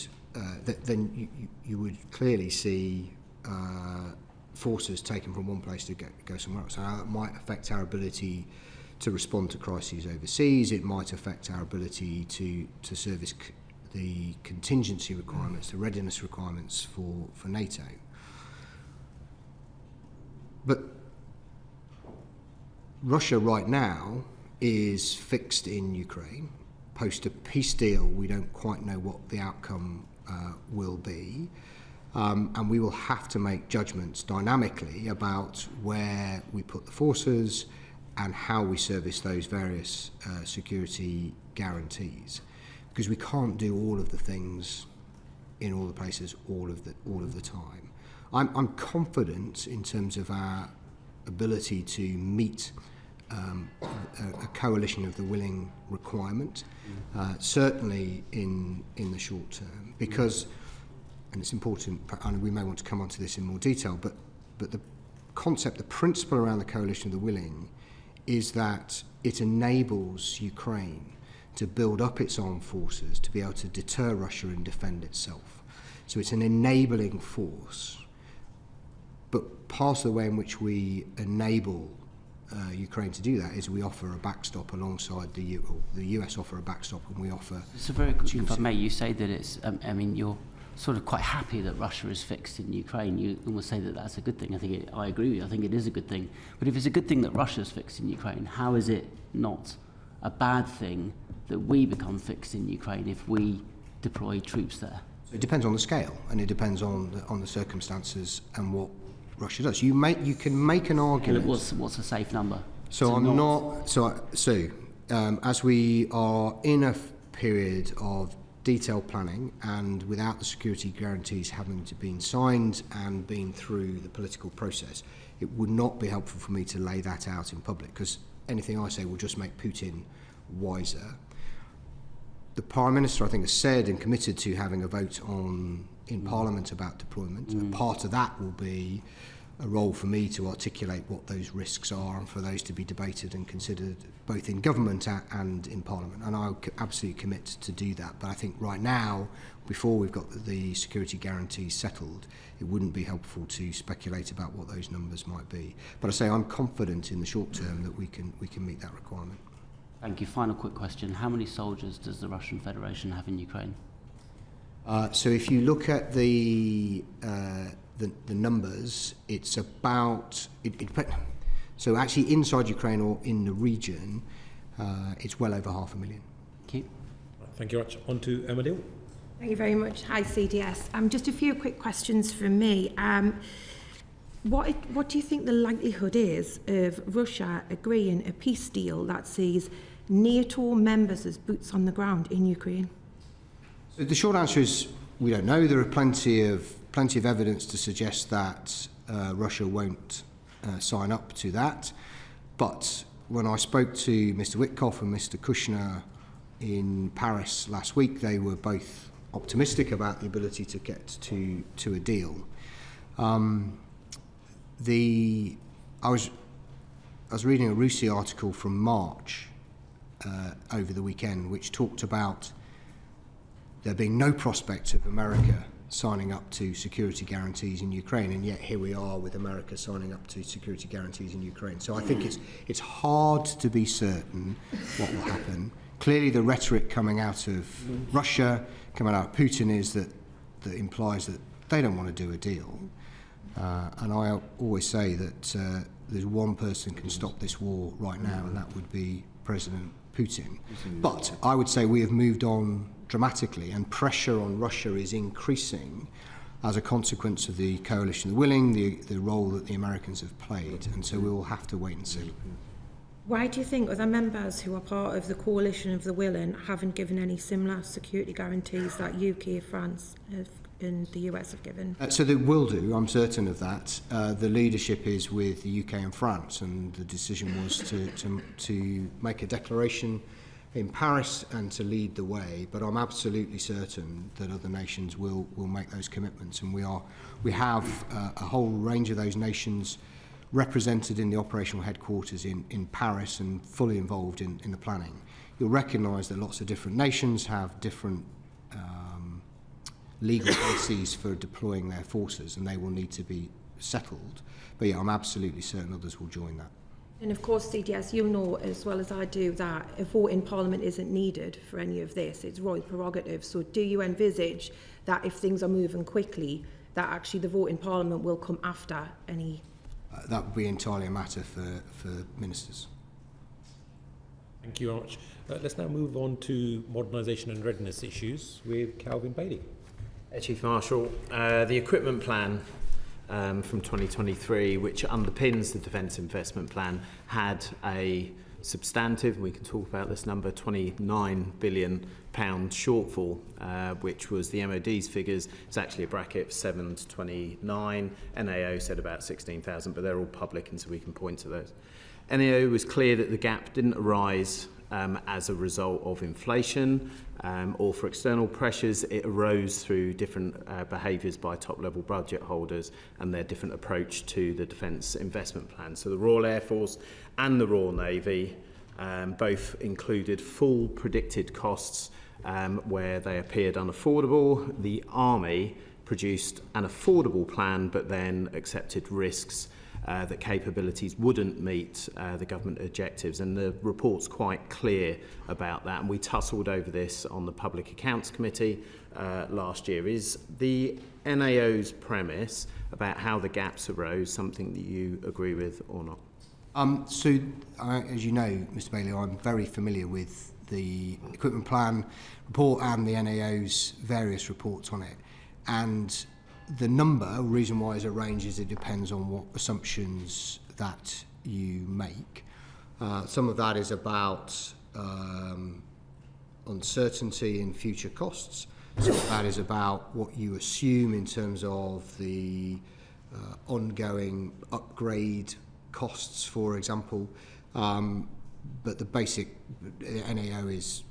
you would clearly see forces taken from one place to go somewhere else. So that might affect our ability to respond to crises overseas. It might affect our ability to service the contingency requirements, the readiness requirements for NATO. But Russia right now is fixed in Ukraine. Post a peace deal, we don't quite know what the outcome will be. And we will have to make judgments dynamically about where we put the forces and how we service those various security guarantees, because we can't do all of the things in all the places all of the time. I'm confident in terms of our ability to meet a coalition of the willing requirement, certainly in the short term, because, and it's important, and we may want to come onto this in more detail, but the concept, the principle around the coalition of the willing is that it enables Ukraine to build up its armed forces to be able to deter Russia and defend itself. So it's an enabling force. But part of the way in which we enable Ukraine to do that is we offer a backstop alongside the US offer a backstop, and we offer... So very quickly, if I may, you say that it's, I mean, you're sort of quite happy that Russia is fixed in Ukraine. You almost say that that's a good thing. I agree with you. I think it is a good thing. But if it's a good thing that Russia is fixed in Ukraine, how is it not a bad thing that we become fixed in Ukraine if we deploy troops there? It depends on the scale, and it depends on the circumstances and what Russia does. You can make an argument. What's a safe number? So as we are in a period of detailed planning, and without the security guarantees having to been signed and been through the political process, it would not be helpful for me to lay that out in public, because anything I say will just make Putin wiser. The Prime Minister, I think, has said and committed to having a vote in Parliament about deployment. And part of that will be a role for me to articulate what those risks are, and for those to be debated and considered both in government and in Parliament. And I'll absolutely commit to do that. But I think right now, before we've got the security guarantees settled, it wouldn't be helpful to speculate about what those numbers might be. But I say I'm confident in the short term that we can meet that requirement. Thank you. Final quick question. How many soldiers does the Russian Federation have in Ukraine? So if you look at the numbers, it's about... So actually inside Ukraine or in the region, it's well over 500,000. Thank you. Thank you very much. On to Emma. Thank you very much. Hi, CDS. Just a few quick questions from me. What do you think the likelihood is of Russia agreeing a peace deal that sees NATO members as boots on the ground in Ukraine? So the short answer is we don't know. There are plenty of evidence to suggest that Russia won't sign up to that. But when I spoke to Mr. Witkoff and Mr. Kushner in Paris last week, they were both optimistic about the ability to get to a deal. I was reading a Rusi article from March over the weekend, which talked about there being no prospect of America signing up to security guarantees in Ukraine, and yet here we are with America signing up to security guarantees in Ukraine. So I think it's hard to be certain what will happen. Clearly the rhetoric coming out of Russia, coming out of Putin, is that implies that they don't want to do a deal. And I always say that there's one person can stop this war right now, and that would be President Putin. But I would say we have moved on dramatically, and pressure on Russia is increasing as a consequence of the coalition of the willing, the role that the Americans have played, and so we will have to wait and see. Why do you think other members who are part of the coalition of the willing haven't given any similar security guarantees that UK, France and the US have given? So they will do, I'm certain of that. The leadership is with the UK and France, and the decision was to make a declaration in Paris and to lead the way, but I'm absolutely certain that other nations will make those commitments, and we have a whole range of those nations represented in the operational headquarters in Paris and fully involved in the planning. You'll recognise that lots of different nations have different legal bases for deploying their forces, and they will need to be settled. But yeah, I'm absolutely certain others will join that. And of course, CDS, you'll know as well as I do that a vote in Parliament isn't needed for any of this. It's royal prerogative. So do you envisage that if things are moving quickly, that actually the vote in Parliament will come after any? That would be entirely a matter for ministers. Thank you very much. Let's now move on to modernisation and readiness issues with Calvin Bailey. Chief Marshal, the equipment plan from 2023, which underpins the Defence Investment Plan, had a substantive, we can talk about this number, £29 billion shortfall, which was the MOD's figures. It's actually a bracket of 7 to 29. NAO said about 16,000, but they're all public, and so we can point to those. NAO was clear that the gap didn't arise as a result of inflation or for external pressures. It arose through different behaviours by top-level budget holders and their different approach to the Defence Investment Plan. So the Royal Air Force and the Royal Navy both included full predicted costs where they appeared unaffordable. The Army produced an affordable plan but then accepted risks that capabilities wouldn't meet the government objectives, and the report's quite clear about that, and we tussled over this on the Public Accounts Committee last year. Is the NAO's premise about how the gaps arose something that you agree with or not? As you know, Mr Bailey, I'm very familiar with the equipment plan report and the NAO's various reports on it, and the reason why it's a range is it depends on what assumptions that you make. Some of that is about uncertainty in future costs. Some of that is about what you assume in terms of the ongoing upgrade costs, for example. But the basic NAO is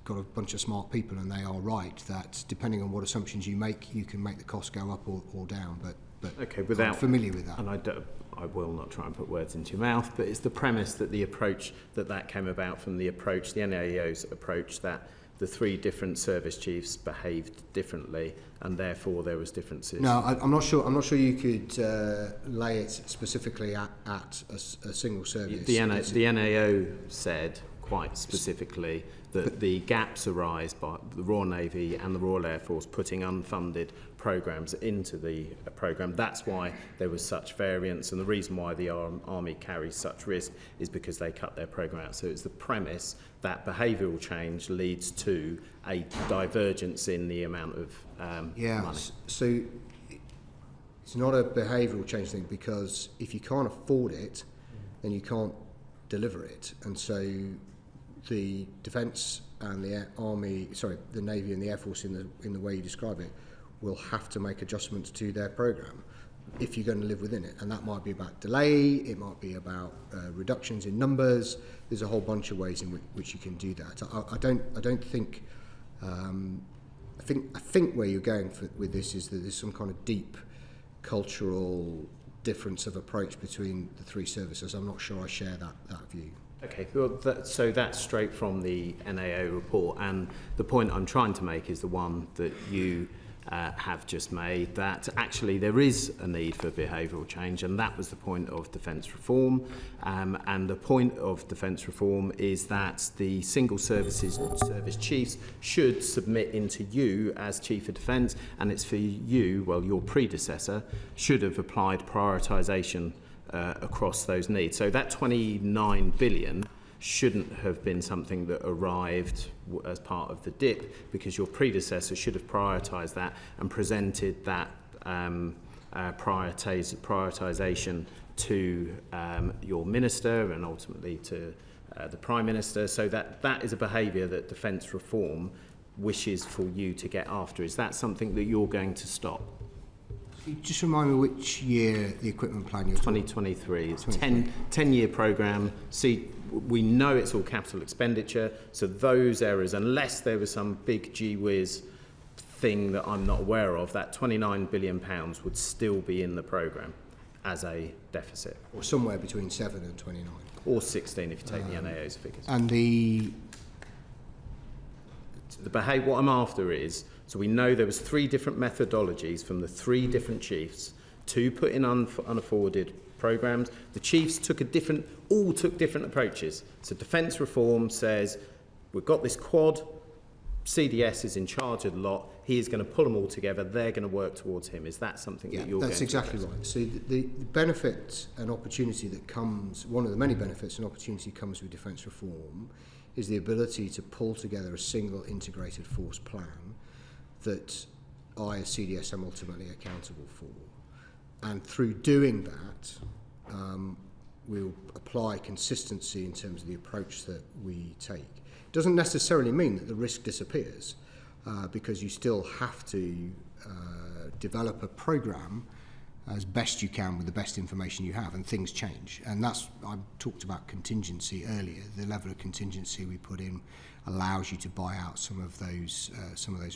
got a bunch of smart people, and they are right that depending on what assumptions you make, you can make the cost go up or down. But okay, I'm familiar with that. And I will not try and put words into your mouth, but it's the premise that the approach that came about from the NAO's approach, that the three different service chiefs behaved differently, and therefore there was differences. No, I'm not sure. I'm not sure you could lay it specifically at a single service. The NAO said quite specifically that the gaps arise by the Royal Navy and the Royal Air Force putting unfunded programmes into the programme. That's why there was such variance, and the reason why the Army carries such risk is because they cut their programme out. So it's the premise that behavioural change leads to a divergence in the amount of money. So it's not a behavioural change thing, because if you can't afford it, then you can't deliver it, and so the Defence and the the Navy and the Air Force in the way you describe it will have to make adjustments to their programme if you're going to live within it, and that might be about delay, it might be about reductions in numbers. There's a whole bunch of ways in which you can do that. I don't think I think where you're going with this is that there's some kind of deep cultural difference of approach between the three services. I'm not sure I share that view. Okay, well, so that's straight from the NAO report, and the point I'm trying to make is the one that you have just made, that actually there is a need for behavioural change, and that was the point of defence reform. And the point of defence reform is that the single service chiefs should submit into you as Chief of Defence, and it's for you, well, your predecessor should have applied prioritisation across those needs. So that 29 billion shouldn't have been something that arrived as part of the dip, because your predecessor should have prioritised that and presented that prioritisation to your minister and ultimately to the Prime Minister. So that is a behaviour that defence reform wishes for you to get after. Is that something that you're going to stop? Just remind me which year the equipment plan you're talking 2023. It's a 10-year programme. See, we know it's all capital expenditure, so those areas, unless there was some big gee-whiz thing that I'm not aware of, that £29 billion would still be in the programme as a deficit. Or somewhere between 7 and 29. Or 16 if you take the NAO's figures. And what I'm after is, so we know there was 3 different methodologies from the 3 different chiefs to put in unafforded programmes. The chiefs all took different approaches. So defence reform says, we've got this quad, CDS is in charge of the lot, he is going to pull them all together, they're going to work towards him. Is that something that you're going to that's exactly right. So the benefit and opportunity that comes, one of the many benefits and opportunity comes with defence reform, is the ability to pull together a single integrated force plan that I as CDS am ultimately accountable for. And through doing that, we'll apply consistency in terms of the approach that we take. It doesn't necessarily mean that the risk disappears, because you still have to develop a programme as best you can with the best information you have, and things change. And I talked about contingency earlier. The level of contingency we put in allows you to buy out some of those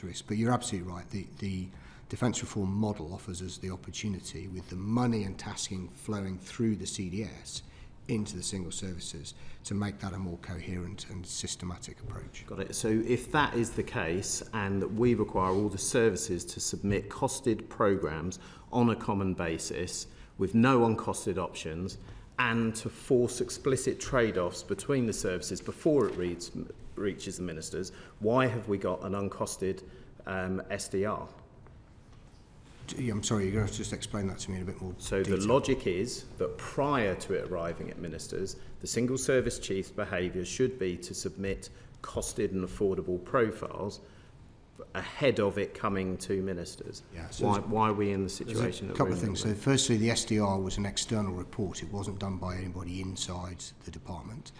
risks. But you're absolutely right. The defence reform model offers us the opportunity, with the money and tasking flowing through the CDS into the single services, to make that a more coherent and systematic approach. Got it. So if that is the case, and that we require all the services to submit costed programmes on a common basis with no uncosted options, and to force explicit trade-offs between the services before it reaches the ministers, why have we got an uncosted SDR? I'm sorry, you're going to have to just explain that to me in a bit more So detail. the logic is that prior to it arriving at ministers, the single service chief's behaviour should be to submit costed and affordable profiles ahead of it coming to ministers. Yeah, so why are we in the situation that we're in? A couple of things. So firstly, the SDR was an external report. It wasn't done by anybody inside the department.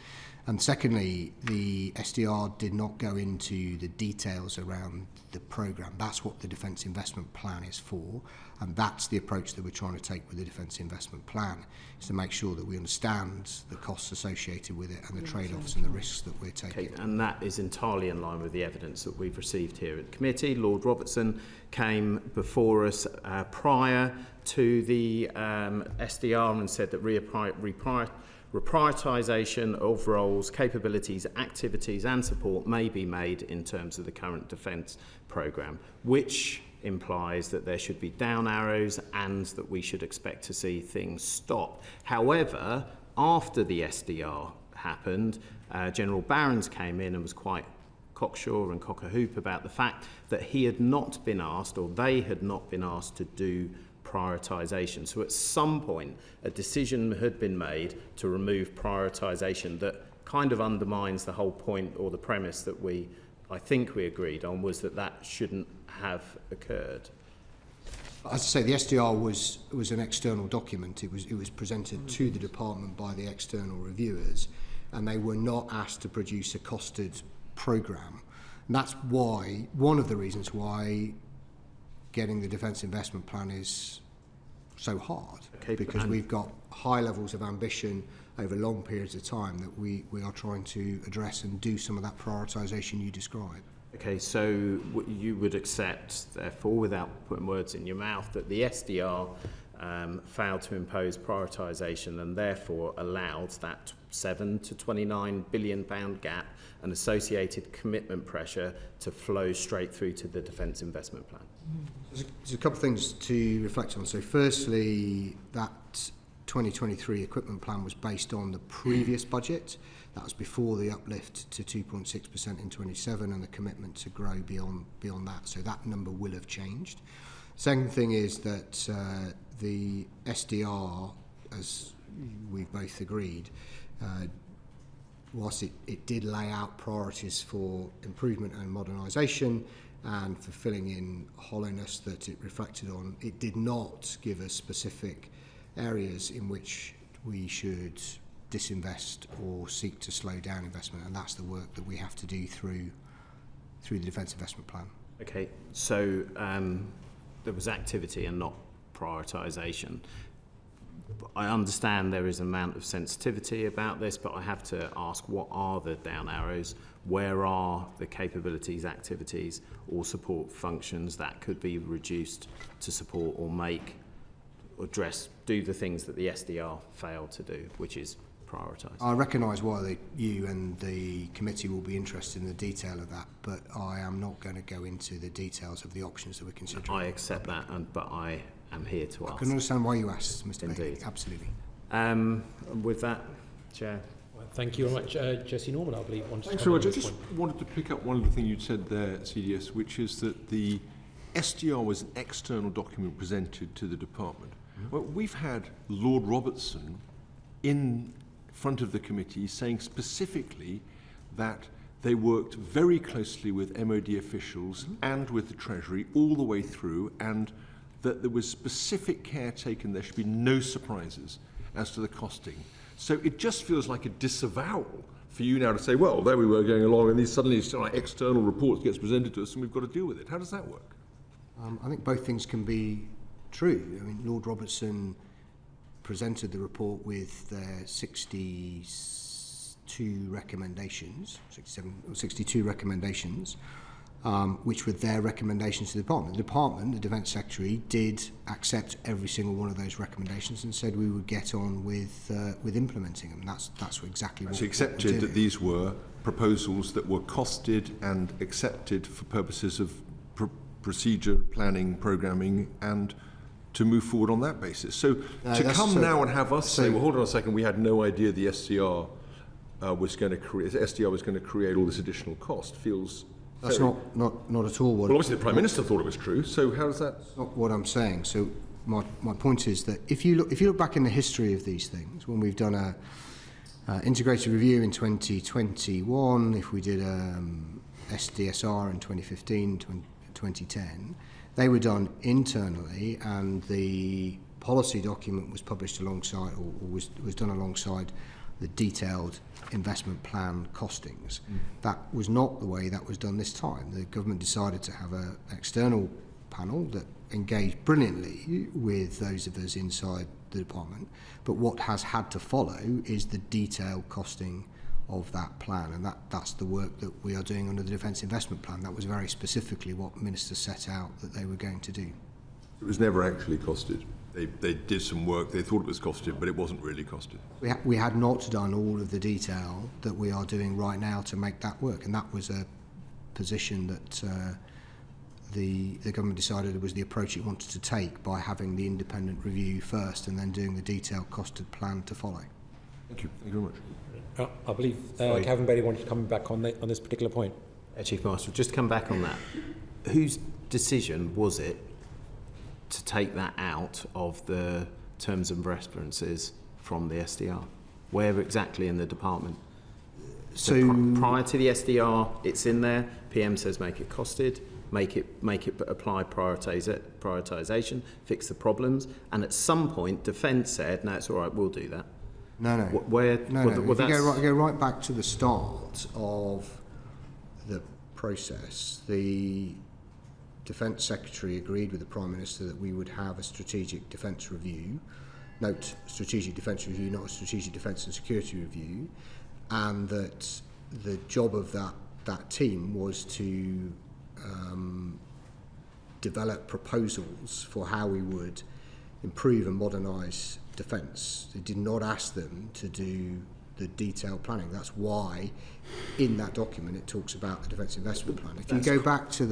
And secondly, the SDR did not go into the details around the programme. That's what the Defence Investment Plan is for, and that's the approach that we're trying to take with the Defence Investment Plan, is to make sure that we understand the costs associated with it and the trade-offs and the risks that we're taking. Okay, and that is entirely in line with the evidence that we've received here at committee. Lord Robertson came before us prior to the SDR and said that reprioritisation of roles, capabilities, activities and support may be made in terms of the current defence programme, which implies that there should be down arrows and that we should expect to see things stop. However, after the SDR happened, General Barons came in and was quite cocksure and cock-a-hoop about the fact that he had not been asked, or they had not been asked, to do prioritisation. So at some point a decision had been made to remove prioritisation that kind of undermines the whole point, or the premise that I think we agreed on, was that shouldn't have occurred. As I say, the SDR was an external document. It was presented to the department by the external reviewers, and they were not asked to produce a costed programme. And that's one of the reasons why getting the Defence Investment Plan is so hard, because we've got high levels of ambition over long periods of time that we are trying to address and do some of that prioritisation you describe. Okay, so you would accept, therefore, without putting words in your mouth, that the SDR failed to impose prioritisation and therefore allowed that £7 to £29 billion gap and associated commitment pressure to flow straight through to the Defence Investment Plan? There's a couple of things to reflect on. So firstly, that 2023 equipment plan was based on the previous budget. That was before the uplift to 2.6% in 27 and the commitment to grow beyond that. So that number will have changed. Second thing is that the SDR, as we've both agreed, whilst it did lay out priorities for improvement and modernisation and for filling in hollowness that it reflected on, it did not give us specific areas in which we should disinvest or seek to slow down investment, and that's the work that we have to do through the Defence Investment Plan. Okay, so there was activity and not prioritisation. I understand there is an amount of sensitivity about this, but I have to ask, what are the down arrows? Where are the capabilities, activities or support functions that could be reduced to support or do the things that the SDR failed to do, which is prioritise? I recognise why you and the committee will be interested in the detail of that, but I am not going to go into the details of the options that we're considering. I accept that, but I am here to ask. I can understand why you asked, Mr. Indeed. Bailey. Absolutely. With that, Chair. Thank you very much. Jesse Norman, I believe, wants to Thanks come very in much. I on this just point. wanted to pick up one of the things you'd said there, CDS, which is that the SDR was an external document presented to the department. Well, we've had Lord Robertson in front of the committee saying specifically that they worked very closely with MOD officials and with the Treasury all the way through, and that there was specific care taken, there should be no surprises as to the costing. So it just feels like a disavowal for you now to say, well, there we were going along, and these suddenly like external reports gets presented to us, and we've got to deal with it. How does that work? I think both things can be true. I mean, Lord Robertson presented the report with their 62 recommendations, 67 or 62 recommendations, which were their recommendations to the department. The department, the Defence Secretary, did accept every single one of those recommendations and said we would get on with implementing them. That's exactly what. So accepted that these were proposals that were costed and accepted for purposes of procedure, planning, programming, and to move forward on that basis. So to come now and have us say, well, hold on a second, we had no idea the SDR was going to create all this additional cost, feels. That's not at all what. Well, obviously the Prime Minister thought it was true. So how does that? That's not what I'm saying. So my point is that if you look back in the history of these things, when we've done a integrated review in 2021, if we did SDSR in 2015, 2010, they were done internally, and the policy document was published alongside, or was done alongside, the detailed investment plan costings. That was not the way that was done this time. The government decided to have an external panel that engaged brilliantly with those of us inside the department, but what has had to follow is the detailed costing of that plan, and that's the work that we are doing under the Defence Investment Plan. That was very specifically what ministers set out that they were going to do. It was never actually costed. They did some work, they thought it was costed, but it wasn't really costed. We had not done all of the detail that we are doing right now to make that work, and that was a position that the government decided it was the approach it wanted to take by having the independent review first and then doing the detailed costed plan to follow. Thank you. Thank you very much. I believe Kevin Bailey wanted to come back on this particular point. Chief Marshal, just to come back on that. Whose decision was it to take that out of the terms and references from the SDR? Where exactly in the department? So prior to the SDR, it's in there. PM says make it costed, make it apply prioritisation, fix the problems, and at some point, Defence said, "No, it's all right, we'll do that." No. Where? No. If you go right back to the start of the process, the Defence Secretary agreed with the Prime Minister that we would have a strategic defence review. Note, strategic defence review, not a strategic defence and security review, and that the job of that team was to develop proposals for how we would improve and modernise defence. They did not ask them to do the detailed planning. That's why in that document it talks about the Defence Investment Plan. If you go back to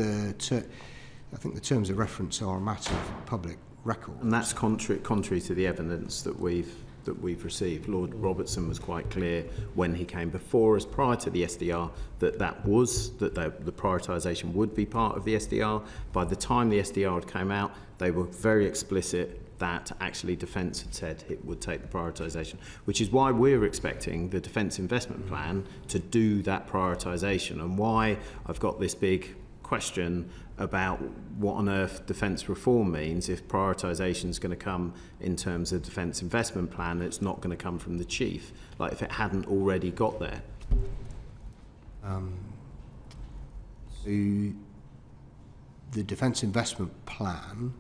I think the terms of reference are a matter of public record. And that's contrary to the evidence that we've received. Lord Robertson was quite clear when he came before us prior to the SDR that the prioritisation would be part of the SDR. By the time the SDR came out, they were very explicit that actually Defence had said it would take the prioritisation, which is why we're expecting the Defence Investment Plan to do that prioritisation, and why I've got this big question about what on earth defence reform means if prioritisation is going to come in terms of Defence Investment Plan, and it's not going to come from the Chief, like if it hadn't already got there. The Defence Investment Plan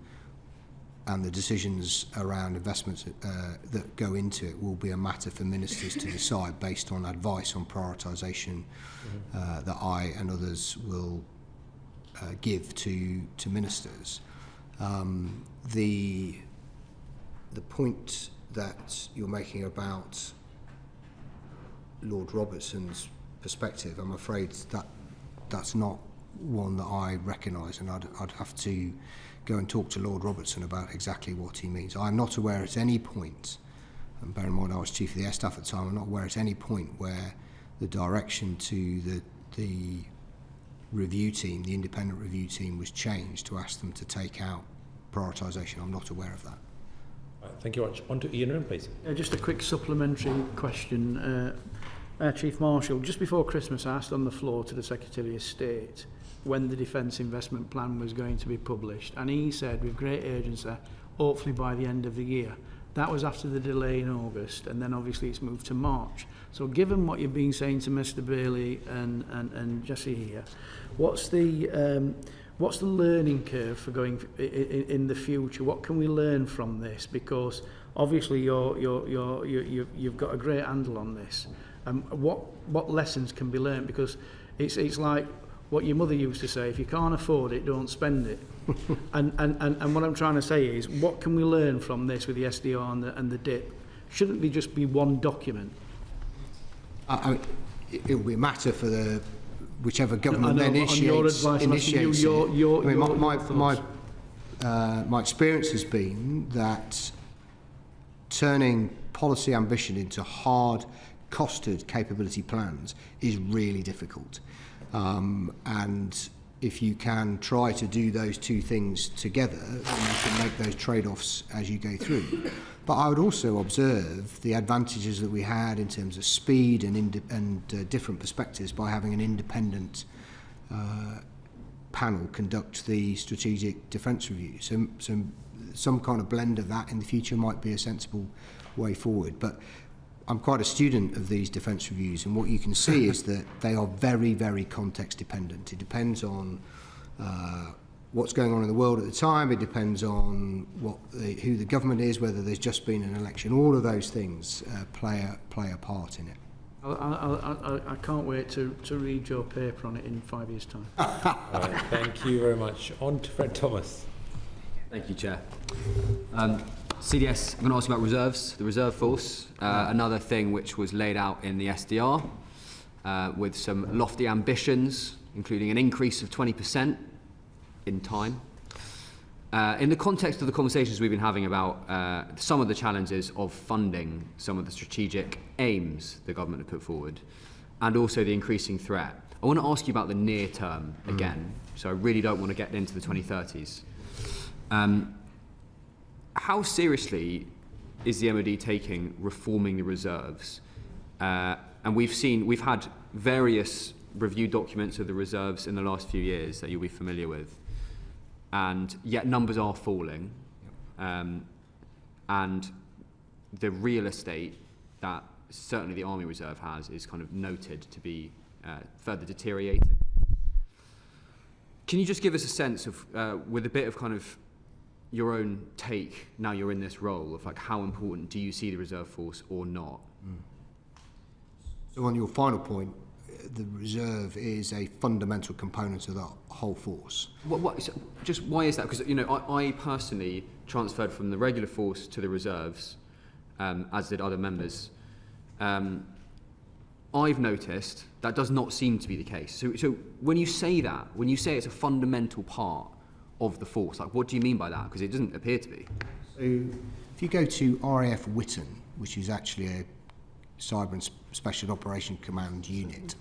and the decisions around investments that go into it will be a matter for ministers to decide based on advice on prioritisation that I and others will give to ministers. The point that you're making about Lord Robertson's perspective, I'm afraid that's not one that I recognise, and I'd have to go and talk to Lord Robertson about exactly what he means. I'm not aware at any point, and bear in mind I was Chief of the Air Staff at the time, I'm not aware at any point where the direction to the review team, the independent review team, was changed to ask them to take out prioritisation. I'm not aware of that. Right, thank you very much. On to Ian, please. Just a quick supplementary question. Chief Marshal, just before Christmas I asked on the floor to the Secretary of State when the Defence Investment Plan was going to be published, and he said with great urgency, hopefully by the end of the year. That was after the delay in August, and then obviously it's moved to March. So given what you've been saying to Mr Bailey and Jesse here, what's the learning curve for going in the future? What can we learn from this? Because obviously you've got a great handle on this. What lessons can be learned? Because it's like what your mother used to say: if you can't afford it, don't spend it. and what I'm trying to say is, what can we learn from this with the SDR and the DIP? Shouldn't there just be one document? It will be a matter for whichever government then initiates it. My experience has been that turning policy ambition into hard costed capability plans is really difficult, and if you can try to do those two things together, then you can make those trade-offs as you go through. But I would also observe the advantages that we had in terms of speed and different perspectives by having an independent panel conduct the strategic defence review. So some kind of blend of that in the future might be a sensible way forward. But I'm quite a student of these defence reviews, and what you can see is that they are very, very context dependent. It depends on what's going on in the world at the time. It depends on who the government is, whether there's just been an election. All of those things play a part in it. I can't wait to read your paper on it in 5 years' time. Right, thank you very much. On to Fred Thomas. Thank you, Chair. CDS, I'm going to ask you about reserves, the reserve force, another thing which was laid out in the SDR with some lofty ambitions, including an increase of 20% in time. In the context of the conversations we've been having about some of the challenges of funding some of the strategic aims the government have put forward, and also the increasing threat, I want to ask you about the near term again, so I really don't want to get into the 2030s. How seriously is the MOD taking reforming the reserves? And we've had various review documents of the reserves in the last few years that you'll be familiar with, and yet numbers are falling, and the real estate that certainly the Army Reserve has is kind of noted to be further deteriorating. Can you just give us a sense of, with a bit of kind of your own take, now you're in this role, of like how important do you see the reserve force or not? So on your final point, the reserve is a fundamental component of the whole force. Just why is that? Because I personally transferred from the regular force to the reserves, as did other members. I've noticed that does not seem to be the case. So when you say that, when you say it's a fundamental part of the force, like what do you mean by that? Because it doesn't appear to be. So if you go to RAF Witten, which is actually a Cyber and Special Operation Command unit.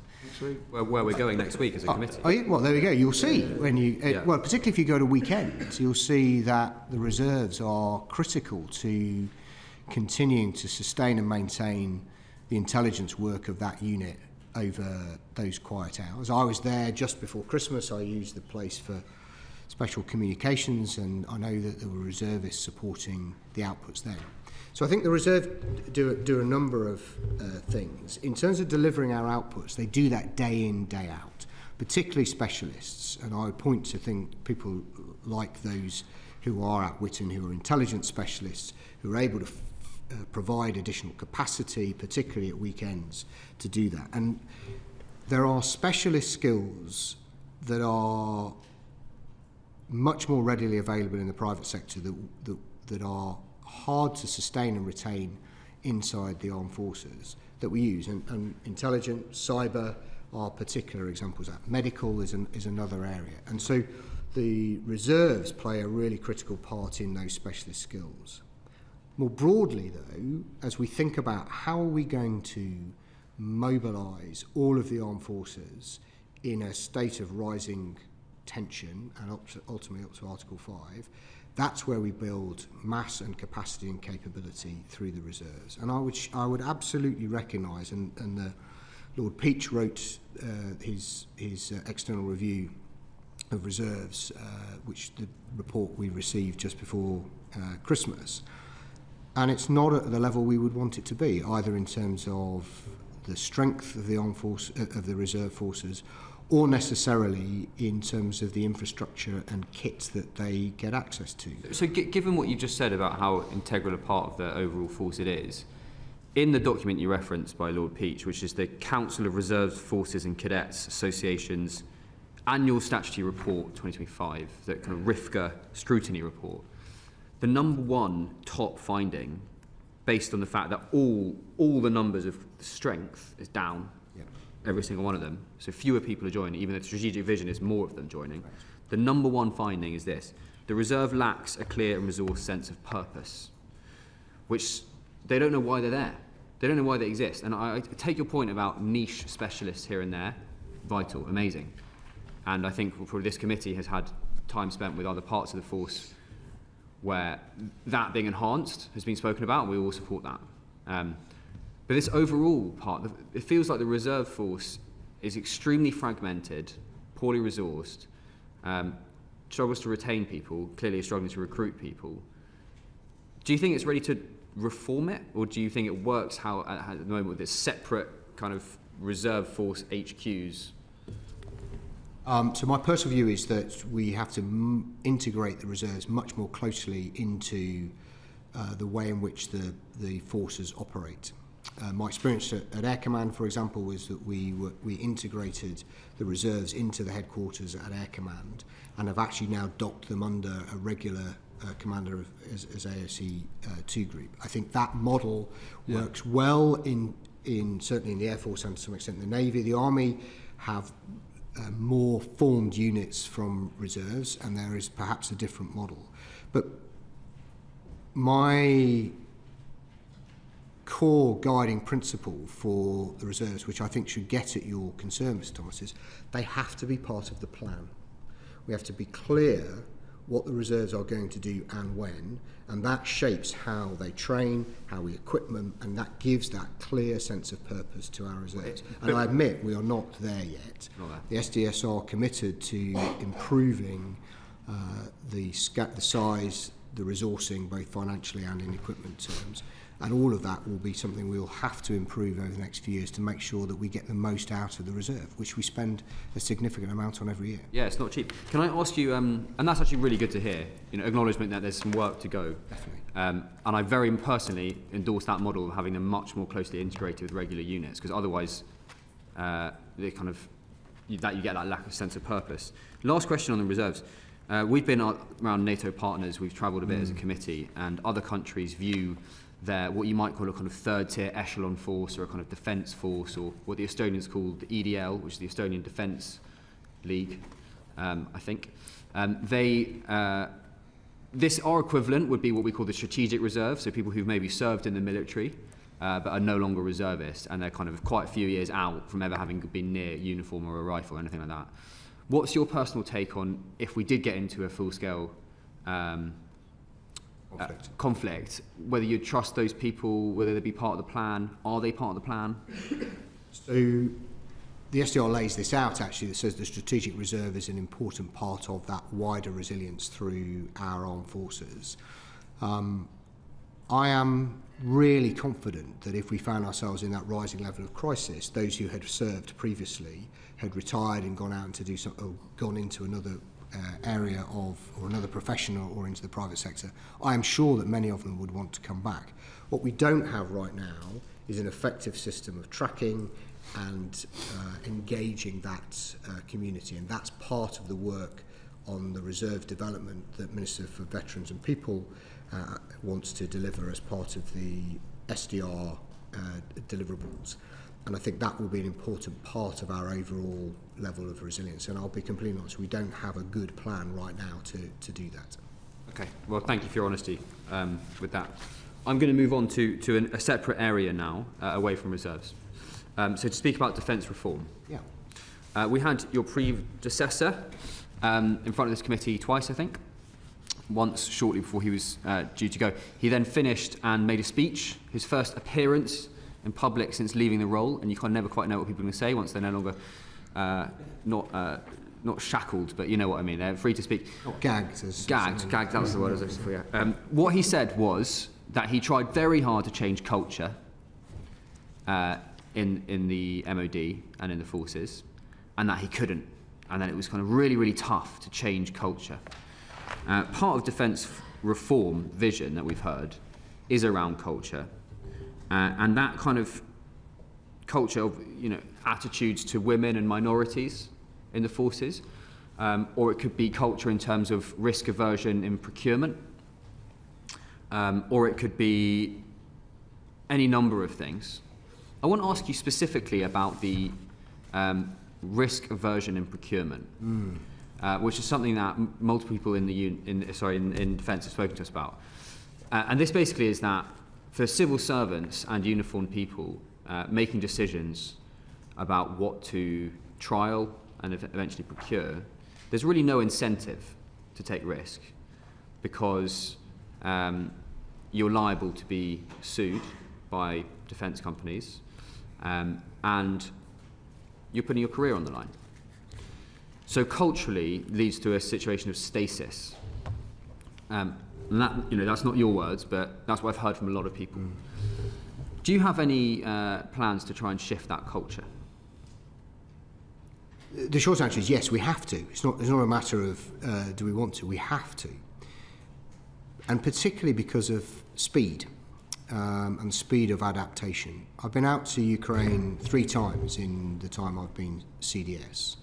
Where we're going next week as a committee. Well, there we go. You'll see when you, well, particularly if you go to weekends, you'll see that the reserves are critical to continuing to sustain and maintain the intelligence work of that unit over those quiet hours. I was there just before Christmas. I used the place for special communications, and I know that there were reservists supporting the outputs then. So I think the reserve do a number of things. In terms of delivering our outputs, they do that day in, day out, particularly specialists. And I would point to people like those who are at Whitton, who are intelligence specialists, who are able to provide additional capacity, particularly at weekends, to do that. And there are specialist skills that are much more readily available in the private sector that are hard to sustain and retain inside the armed forces that we use. And intelligence, cyber are particular examples of that. Medical is another area. And so the reserves play a really critical part in those specialist skills. More broadly, though, as we think about how are we going to mobilise all of the armed forces in a state of rising tension and ultimately up to Article 5, that's where we build mass and capacity and capability through the reserves. And I would absolutely recognise, and Lord Peach wrote his external review of reserves, which the report we received just before Christmas, and it's not at the level we would want it to be, either in terms of the strength of the armed force of the reserve forces, or necessarily in terms of the infrastructure and kit that they get access to. So given what you just said about how integral a part of the overall force it is, in the document you referenced by Lord Peach, which is the Council of Reserves Forces and Cadets Association's annual statutory report 2025, the kind of RIFCA scrutiny report, the number one top finding, based on the fact that all the numbers of strength is down, every single one of them, so fewer people are joining, even though the strategic vision is more of them joining. Right. The number one finding is this: the reserve lacks a clear and resourced sense of purpose, which they don't know why they're there. They don't know why they exist. And I take your point about niche specialists here and there, vital, amazing. And I think probably this committee has had time spent with other parts of the force where that being enhanced has been spoken about, and we all support that. But this overall part, it feels like the reserve force is extremely fragmented, poorly resourced, struggles to retain people, clearly is struggling to recruit people. Do you think it's ready to reform it, or do you think it works how at the moment with this separate kind of reserve force HQs? So my personal view is that we have to integrate the reserves much more closely into the way in which the forces operate. My experience at Air Command, for example, was that we integrated the reserves into the headquarters at Air Command and have actually now docked them under a regular commander as ASC 2 group. I think that model works well in certainly in the Air Force and to some extent the Navy. The Army have more formed units from reserves, and there is perhaps a different model. But my core guiding principle for the reserves, which I think should get at your concern, Mr. Thomas, is they have to be part of the plan. We have to be clear what the reserves are going to do and when, and that shapes how they train, how we equip them, and that gives that clear sense of purpose to our reserves. And I admit we are not there yet. The SDS are committed to improving the size, the resourcing, both financially and in equipment terms. And all of that will be something we'll have to improve over the next few years to make sure that we get the most out of the reserve, which we spend a significant amount on every year. Yeah, it's not cheap. Can I ask you, and that's actually really good to hear, acknowledgement that there's some work to go. Definitely. And I very personally endorse that model of having them much more closely integrated with regular units, because otherwise they kind of, you get that lack of sense of purpose. Last question on the reserves. We've been around NATO partners, we've travelled a bit as a committee, and other countries view their what you might call a kind of third-tier echelon force or a kind of defence force, or what the Estonians call the EDL, which is the Estonian Defence League, I think. Our equivalent would be what we call the strategic reserve, so people who've maybe served in the military but are no longer reservists, and they're kind of quite a few years out from ever having been near uniform or a rifle or anything like that. What's your personal take on if we did get into a full-scale conflict, whether you trust those people, whether they be part of the plan? Are they part of the plan? So the SDR lays this out actually, that says the strategic reserve is an important part of that wider resilience through our armed forces. I am really confident that if we found ourselves in that rising level of crisis, those who had served previously had retired and gone out to do some, or gone into another area of, or another profession, or into the private sector, I am sure that many of them would want to come back. What we don't have right now is an effective system of tracking and engaging that community, and that's part of the work on the reserve development that Minister for Veterans and People wants to deliver as part of the SDR deliverables. And I think that will be an important part of our overall level of resilience. And I'll be completely honest, we don't have a good plan right now to do that. Okay, well, thank you for your honesty with that. I'm going to move on to a separate area now, away from reserves. So to speak about defence reform. Yeah. We had your predecessor in front of this committee twice, I think. Once shortly before he was due to go. He then finished and made a speech, his first appearance in public since leaving the role, and you kind of never quite know what people are going to say once they're no longer not shackled, but you know what I mean. They're free to speak. Not gagged. Gagged. That was the word I was looking for. Yeah. What he said was that he tried very hard to change culture in the MOD and in the forces, and that he couldn't, and that it was kind of really, really tough to change culture. Part of defence reform vision that we've heard is around culture, and that kind of culture of, you know, attitudes to women and minorities in the forces, or it could be culture in terms of risk aversion in procurement, or it could be any number of things. I want to ask you specifically about the risk aversion in procurement, which is something that multiple people in defence have spoken to us about. And this basically is that for civil servants and uniformed people making decisions about what to trial and eventually procure, there's really no incentive to take risk, because you're liable to be sued by defence companies, and you're putting your career on the line. So culturally leads to a situation of stasis. And that, you know, that's not your words, but that's what I've heard from a lot of people. Do you have any plans to try and shift that culture? The short answer is yes, we have to. It's not a matter of do we want to, we have to. And particularly because of speed and speed of adaptation. I've been out to Ukraine 3 times in the time I've been CDS.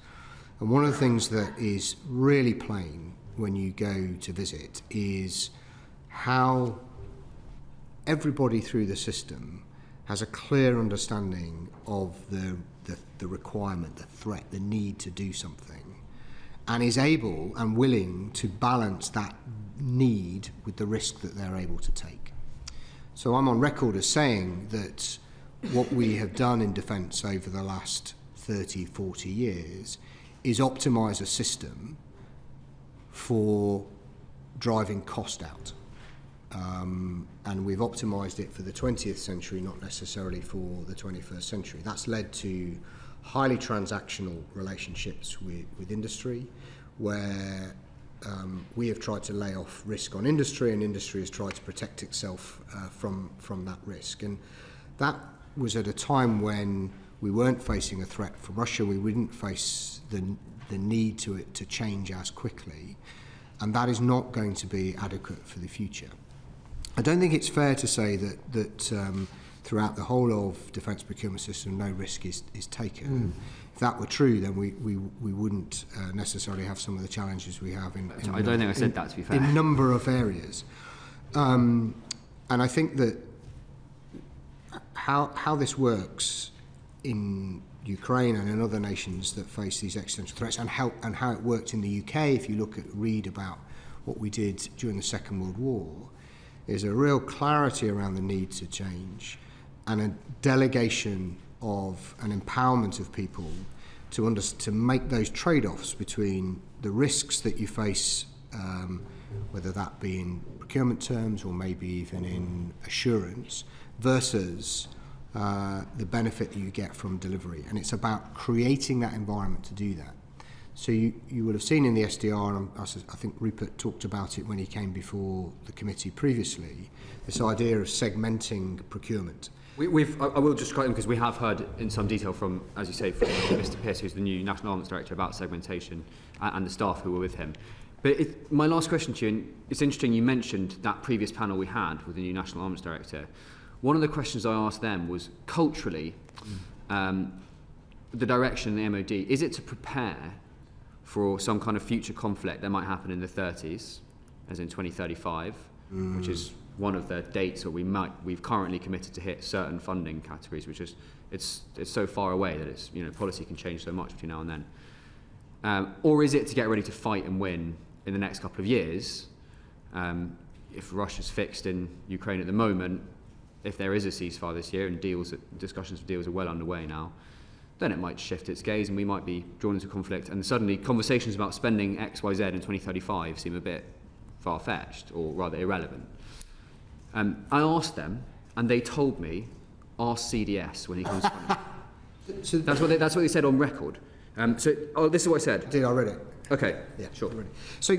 And one of the things that is really plain when you go to visit is how everybody through the system has a clear understanding of the requirement, the threat, the need to do something, and is able and willing to balance that need with the risk that they're able to take. So I'm on record as saying that what we have done in defence over the last 30, 40 years is optimise a system for driving cost out. And we've optimised it for the 20th century, not necessarily for the 21st century. That's led to highly transactional relationships with industry, where we have tried to lay off risk on industry, and industry has tried to protect itself from that risk. And that was at a time when we weren't facing a threat from Russia. We didn't face the need to change as quickly, and that is not going to be adequate for the future. I don't think it's fair to say that throughout the whole of defence procurement system no risk is taken. If that were true, then we wouldn't necessarily have some of the challenges we have in I don't think I said that, to be fair. In a number of areas. And I think that how this works in Ukraine and in other nations that face these existential threats, and how it worked in the UK, if you read about what we did during the Second World War, is a real clarity around the need to change, and a delegation of an empowerment of people to make those trade-offs between the risks that you face, whether that be in procurement terms or maybe even in assurance, versus the benefit that you get from delivery. And it's about creating that environment to do that. So you will have seen in the SDR, and I think Rupert talked about it when he came before the committee previously, this idea of segmenting procurement. I will just cut in because we have heard in some detail from, as you say, from Mr. Pearce, who's the new National Armaments Director, about segmentation and the staff who were with him. But my last question to you, and it's interesting you mentioned that previous panel we had with the new National Armaments Director. One of the questions I asked them was, culturally, the direction of the MOD, is it to prepare for some kind of future conflict that might happen in the 30s, as in 2035, which is one of the dates that we've currently committed to hit certain funding categories, which is it's so far away that it's, you know, policy can change so much between now and then. Or is it to get ready to fight and win in the next couple of years? If Russia's fixed in Ukraine at the moment, if there is a ceasefire this year and discussions for deals are well underway now, then it might shift its gaze and we might be drawn into conflict, and suddenly conversations about spending X, Y, Z in 2035 seem a bit far-fetched, or rather irrelevant. I asked them, and they told me, ask CDS when he comes to funding. So that's what they said on record. This is what I said. Did I read it? Okay, yeah, sure. So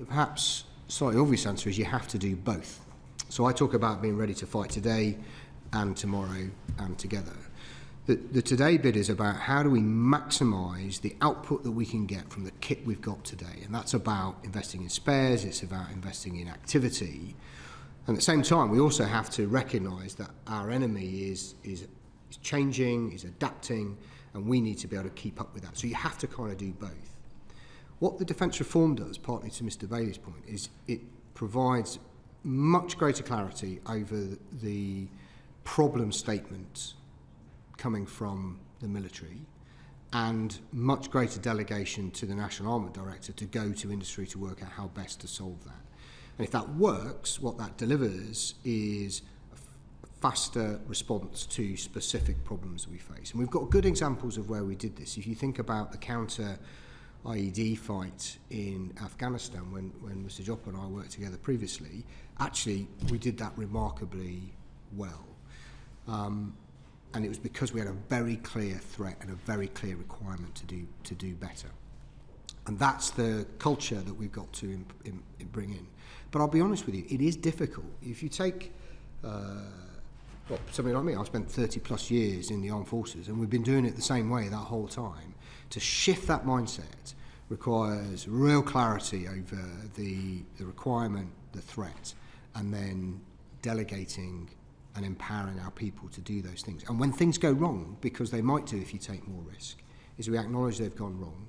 perhaps slightly obvious answer is you have to do both. So I talk about being ready to fight today and tomorrow and together. The today bit is about how do we maximise the output that we can get from the kit we've got today, and that's about investing in spares, it's about investing in activity. And at the same time, we also have to recognise that our enemy is changing, is adapting, and we need to be able to keep up with that. So you have to kind of do both. What the defence reform does, partly to Mr. Bailey's point, is it provides much greater clarity over the problem statement coming from the military, and much greater delegation to the National Armament Director to go to industry to work out how best to solve that. And if that works, what that delivers is a faster response to specific problems we face. And we've got good examples of where we did this. If you think about the counter IED fight in Afghanistan, when Mr. Joppa and I worked together previously, actually we did that remarkably well. And it was because we had a very clear threat and a very clear requirement to do better. And that's the culture that we've got to bring in. But I'll be honest with you, it is difficult. If you take somebody like me, I've spent 30 plus years in the armed forces, and we've been doing it the same way that whole time. To shift that mindset requires real clarity over the requirement, the threat, and then delegating and empowering our people to do those things. And when things go wrong, because they might do if you take more risk, is we acknowledge they've gone wrong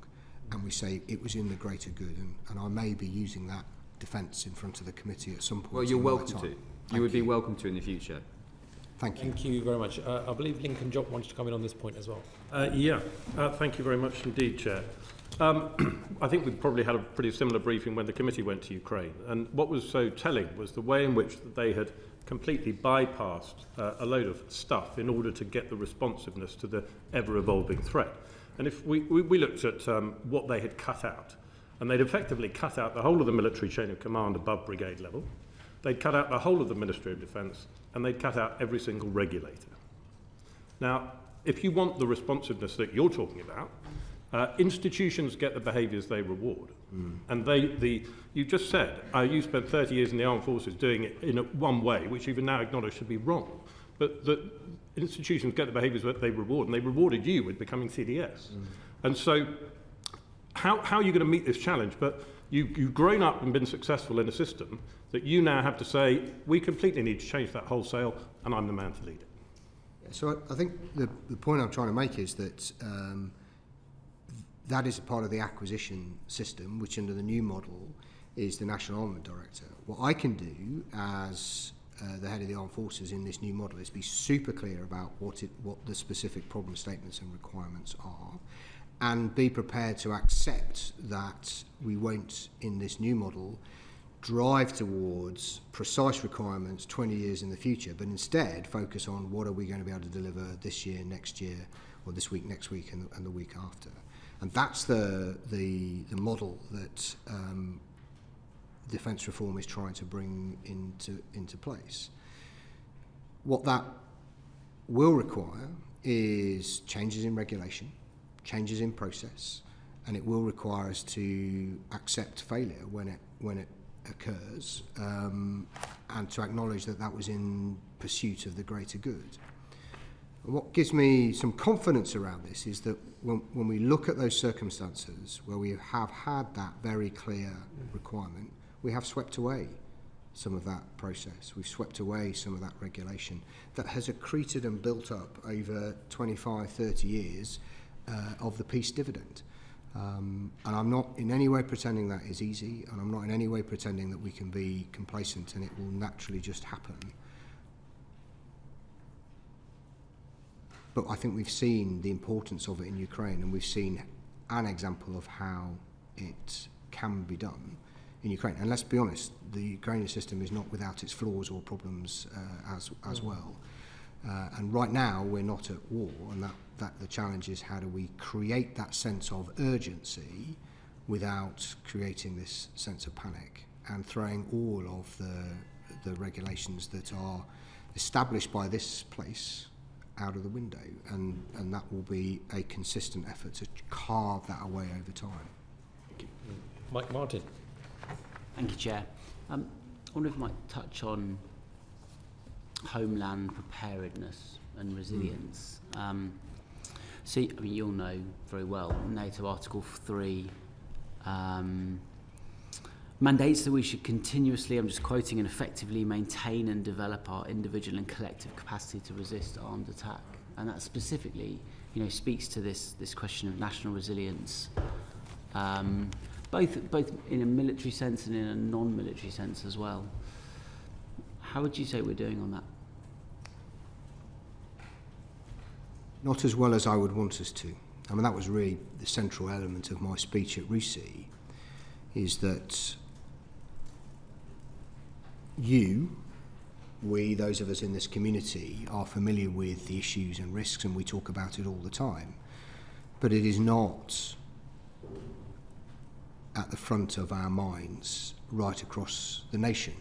and we say it was in the greater good, and I may be using that defence in front of the committee at some point. Well, you're welcome to. You would be welcome to in the future. Thank you. Thank you very much. I believe Lincoln Jopp wants to come in on this point as well. Thank you very much indeed, Chair. I think we probably had a pretty similar briefing when the committee went to Ukraine, and what was so telling was the way in which they had completely bypassed a load of stuff in order to get the responsiveness to the ever-evolving threat. And if we looked at what they had cut out, and they'd effectively cut out the whole of the military chain of command above brigade level, they'd cut out the whole of the Ministry of Defence, and they'd cut out every single regulator. Now, if you want the responsiveness that you're talking about, institutions get the behaviours they reward. And you just said, you spent 30 years in the armed forces doing it in one way, which you've now acknowledged should be wrong. But the institutions get the behaviours that they reward, and they rewarded you with becoming CDS. And so, how are you going to meet this challenge? But you've grown up and been successful in a system that you now have to say, we completely need to change that wholesale, and I'm the man to lead it. So I think the point I'm trying to make is that that is a part of the acquisition system, which under the new model is the National Armament Director. What I can do as the head of the armed forces in this new model is be super clear about what the specific problem statements and requirements are, and be prepared to accept that we won't, in this new model, drive towards precise requirements 20 years in the future, but instead focus on what are we going to be able to deliver this year, next year, or this week, next week, and the week after. And that's the model that defence reform is trying to bring into place. What that will require is changes in regulation, changes in process, and it will require us to accept failure when it occurs, and to acknowledge that was in pursuit of the greater good. And what gives me some confidence around this is that when we look at those circumstances where we have had that very clear requirement, we have swept away some of that process. We've swept away some of that regulation that has accreted and built up over 25, 30 years of the peace dividend. And I'm not in any way pretending that is easy, and I'm not in any way pretending that we can be complacent and it will naturally just happen. But I think we've seen the importance of it in Ukraine, and we've seen an example of how it can be done in Ukraine. And let's be honest, the Ukrainian system is not without its flaws or problems as well. And right now we're not at war, and that the challenge is how do we create that sense of urgency without creating this sense of panic and throwing all of the regulations that are established by this place out of the window, and that will be a consistent effort to carve that away over time. Thank you. Mike Martin. Thank you, Chair. I wonder if I might touch on Homeland preparedness and resilience. See, I mean, you'll know very well, NATO Article 3 mandates that we should continuously, I'm just quoting, and effectively maintain and develop our individual and collective capacity to resist armed attack. And that specifically, speaks to this question of national resilience, both in a military sense and in a non-military sense as well. How would you say we're doing on that? Not as well as I would want us to. I mean, that was really the central element of my speech at RUSI, is that we, those of us in this community, are familiar with the issues and risks, and we talk about it all the time. But it is not at the front of our minds right across the nation.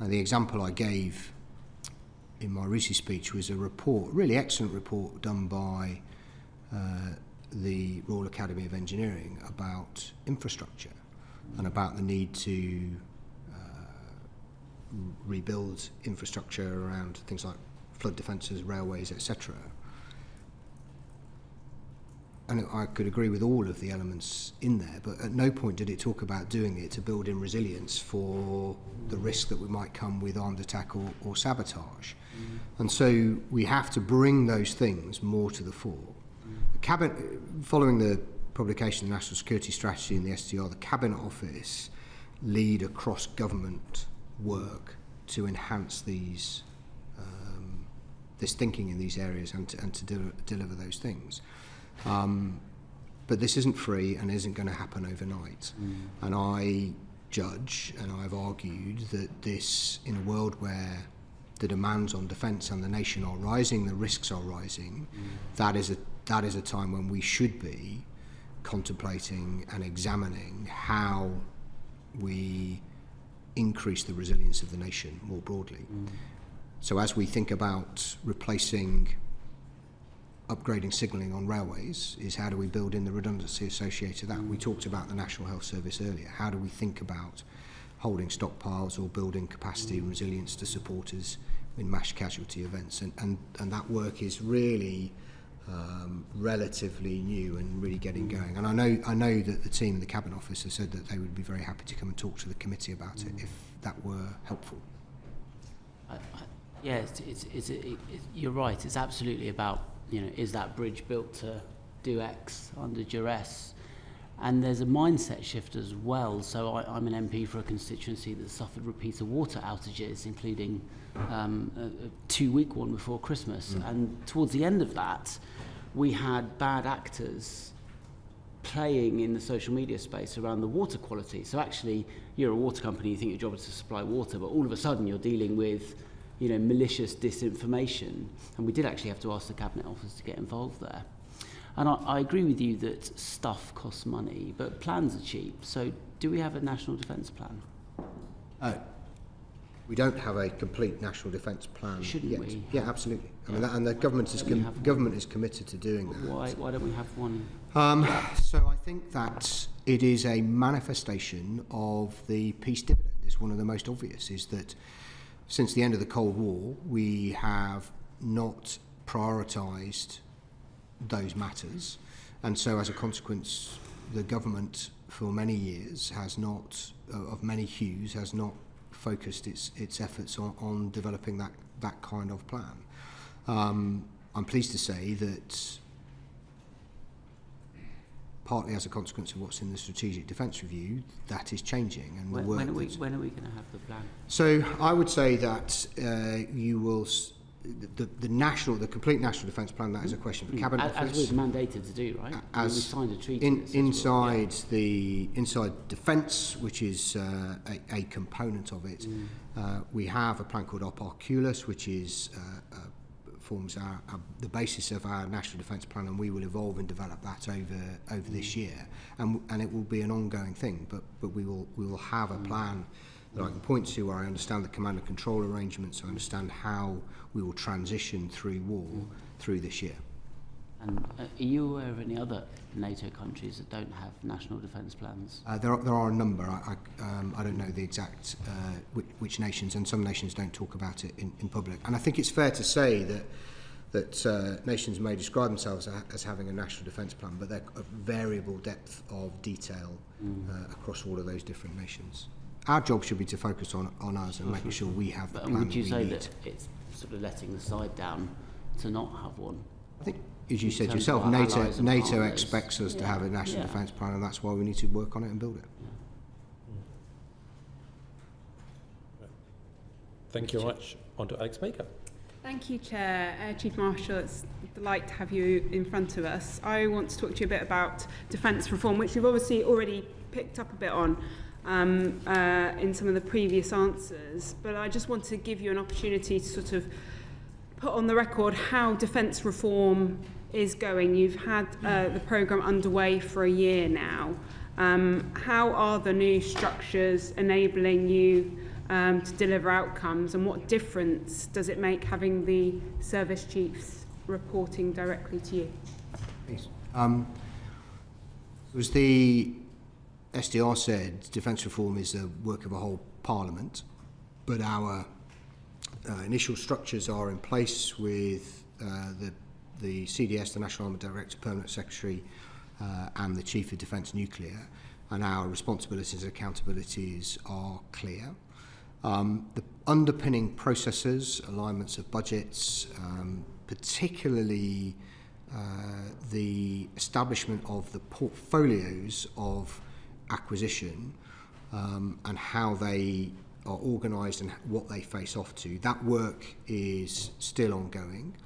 And the example I gave in my RUSI speech was a report, really excellent report done by the Royal Academy of Engineering about infrastructure and about the need to rebuild infrastructure around things like flood defences, railways, etc. And I could agree with all of the elements in there, but at no point did it talk about doing it to build in resilience for the risk that we might come with armed attack or sabotage. And so we have to bring those things more to the fore. The Cabinet, following the publication of the National Security Strategy and the SDR, the Cabinet Office lead across government work to enhance these this thinking in these areas and to deliver those things. But this isn't free and isn't going to happen overnight. And I judge, and I've argued, that this, in a world where the demands on defence and the nation are rising, the risks are rising, that is a time when we should be contemplating and examining how we increase the resilience of the nation more broadly. So as we think about replacing upgrading signalling on railways, is how do we build in the redundancy associated with that? We talked about the National Health Service earlier. How do we think about holding stockpiles or building capacity and resilience to support us in mass casualty events? And that work is really relatively new and really getting going. And I know that the team in the Cabinet Office has said that they would be very happy to come and talk to the committee about it if that were helpful. Yeah, you're right. It's absolutely about, is that bridge built to do X under duress? And there's a mindset shift as well. So I'm an MP for a constituency that suffered repeated water outages, including a 2-week one before Christmas. And towards the end of that, we had bad actors playing in the social media space around the water quality. So actually, you're a water company, you think your job is to supply water, but all of a sudden you're dealing with malicious disinformation. And we did actually have to ask the Cabinet Office to get involved there. And I agree with you that stuff costs money, but plans are cheap. So do we have a national defence plan? We don't have a complete national defence plan Shouldn't yet. we? Yeah, absolutely. I mean, and the government is committed to doing that. Why don't we have one? So I think that it is a manifestation of the peace dividend. It's one of the most obvious, is that since the end of the Cold War, we have not prioritised those matters, and so as a consequence, the government for many years has not, of many hues, has not focused its efforts on developing that kind of plan. I'm pleased to say that partly as a consequence of what's in the Strategic Defence Review, that is changing. And when are we going to have the plan? So I would say that you will, the complete national defence plan, that is a question for Cabinet As Office. we're mandated to do, right? As we signed a treaty. inside defence, which is a component of it, we have a plan called Oculus, which is forms the basis of our national defence plan, and we will evolve and develop that over this year, and it will be an ongoing thing. But we will have a plan that I can point to where I understand the command and control arrangements. I understand how we will transition through war through this year. And are you aware of any other NATO countries that don't have national defence plans? There are a number. I don't know the exact which nations, and some nations don't talk about it in public. And I think it's fair to say that nations may describe themselves as having a national defence plan, but they're of variable depth of detail across all of those different nations. Our job should be to focus on us and making sure we have the plan that we need. Would you say that it's sort of letting the side down to not have one? I think, as you said yourself, NATO expects us to have a national defence plan, and that's why we need to work on it and build it. Thank you very much. On to Alex Baker. Thank you, Chair. Chief Marshal, it's a delight to have you in front of us. I want to talk to you a bit about defence reform, which you've obviously already picked up a bit on in some of the previous answers, but I just want to give you an opportunity to sort of put on the record how defence reform is going. You've had the programme underway for a year now. How are the new structures enabling you to deliver outcomes, and what difference does it make having the service chiefs reporting directly to you? As the SDR said, defence reform is the work of a whole Parliament, but our initial structures are in place with the CDS, the National Armament Director, Permanent Secretary, and the Chief of Defence Nuclear, and our responsibilities and accountabilities are clear. The underpinning processes, alignments of budgets, particularly the establishment of the portfolios of acquisition and how they are organised and what they face off to, that work is still ongoing.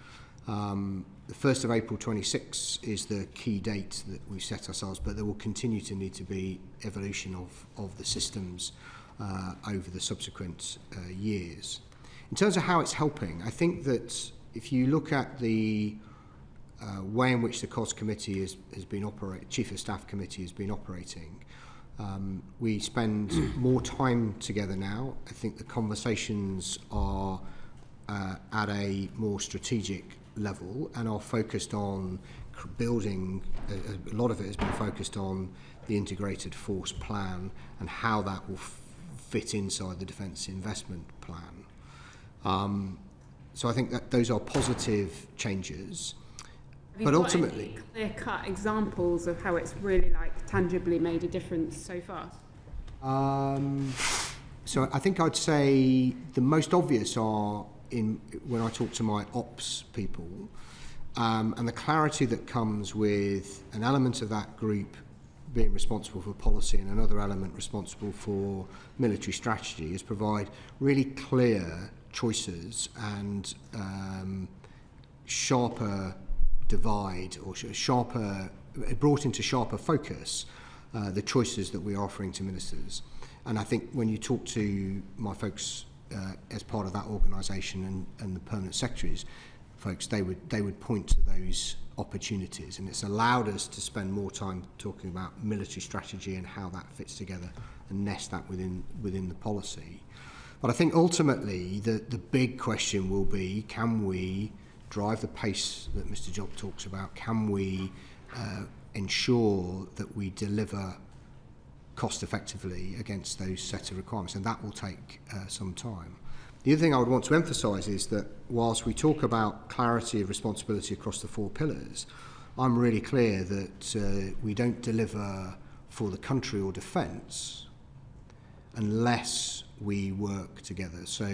The 1st of April 26 is the key date that we set ourselves, but there will continue to need to be evolution of the systems over the subsequent years. In terms of how it's helping, I think that if you look at the way in which the COS committee has been operating, Chief of Staff committee has been operating, we spend more time together now. I think the conversations are at a more strategic level and are focused on building, a lot of it has been focused on the integrated force plan and how that will fit inside the defence investment plan. So I think that those are positive changes. But ultimately, clear-cut examples of how it's really tangibly made a difference so far? So I think I'd say the most obvious are when I talk to my ops people, and the clarity that comes with an element of that group being responsible for policy and another element responsible for military strategy is provide really clear choices and sharper divide or sharper, brought into sharper focus the choices that we're offering to ministers. And I think when you talk to my folks as part of that organisation and the permanent secretaries folks, they would point to those opportunities, and it's allowed us to spend more time talking about military strategy and how that fits together and nest that within the policy. But I think ultimately the big question will be, can we drive the pace that Mr. Job talks about? Can we ensure that we deliver cost effectively against those set of requirements? And that will take some time. The other thing I would want to emphasise is that whilst we talk about clarity of responsibility across the 4 pillars, I'm really clear that we don't deliver for the country or defence unless we work together. So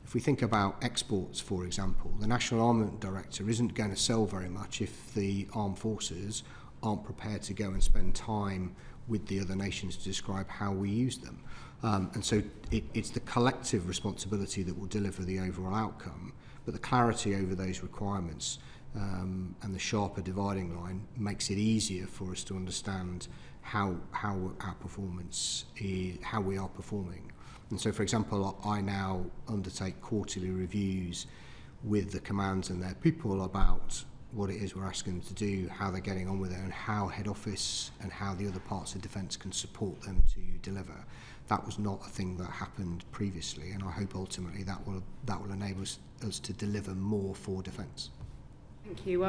if we think about exports, for example, the National Armament Director isn't going to sell very much if the armed forces aren't prepared to go and spend time with the other nations to describe how we use them. And so it's the collective responsibility that will deliver the overall outcome, but the clarity over those requirements and the sharper dividing line makes it easier for us to understand how our performance is, how we are performing. And so, for example, I now undertake quarterly reviews with the commands and their people about what it is we're asking them to do, how they're getting on with it, and how head office and how the other parts of defence can support them to deliver. That was not a thing that happened previously, and I hope ultimately that will enable us to deliver more for defence. Thank you.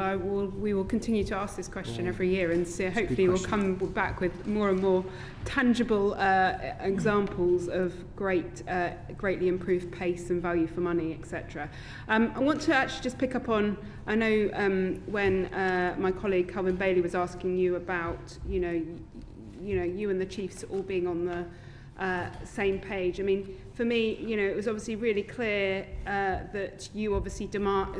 We will continue to ask this question every year, and so hopefully we'll come back with more and more tangible examples of greatly improved pace and value for money, etc. I want to actually just pick up on, I know when my colleague Calvin Bailey was asking you about, you and the chiefs all being on the same page. I mean, for me, it was obviously really clear that you obviously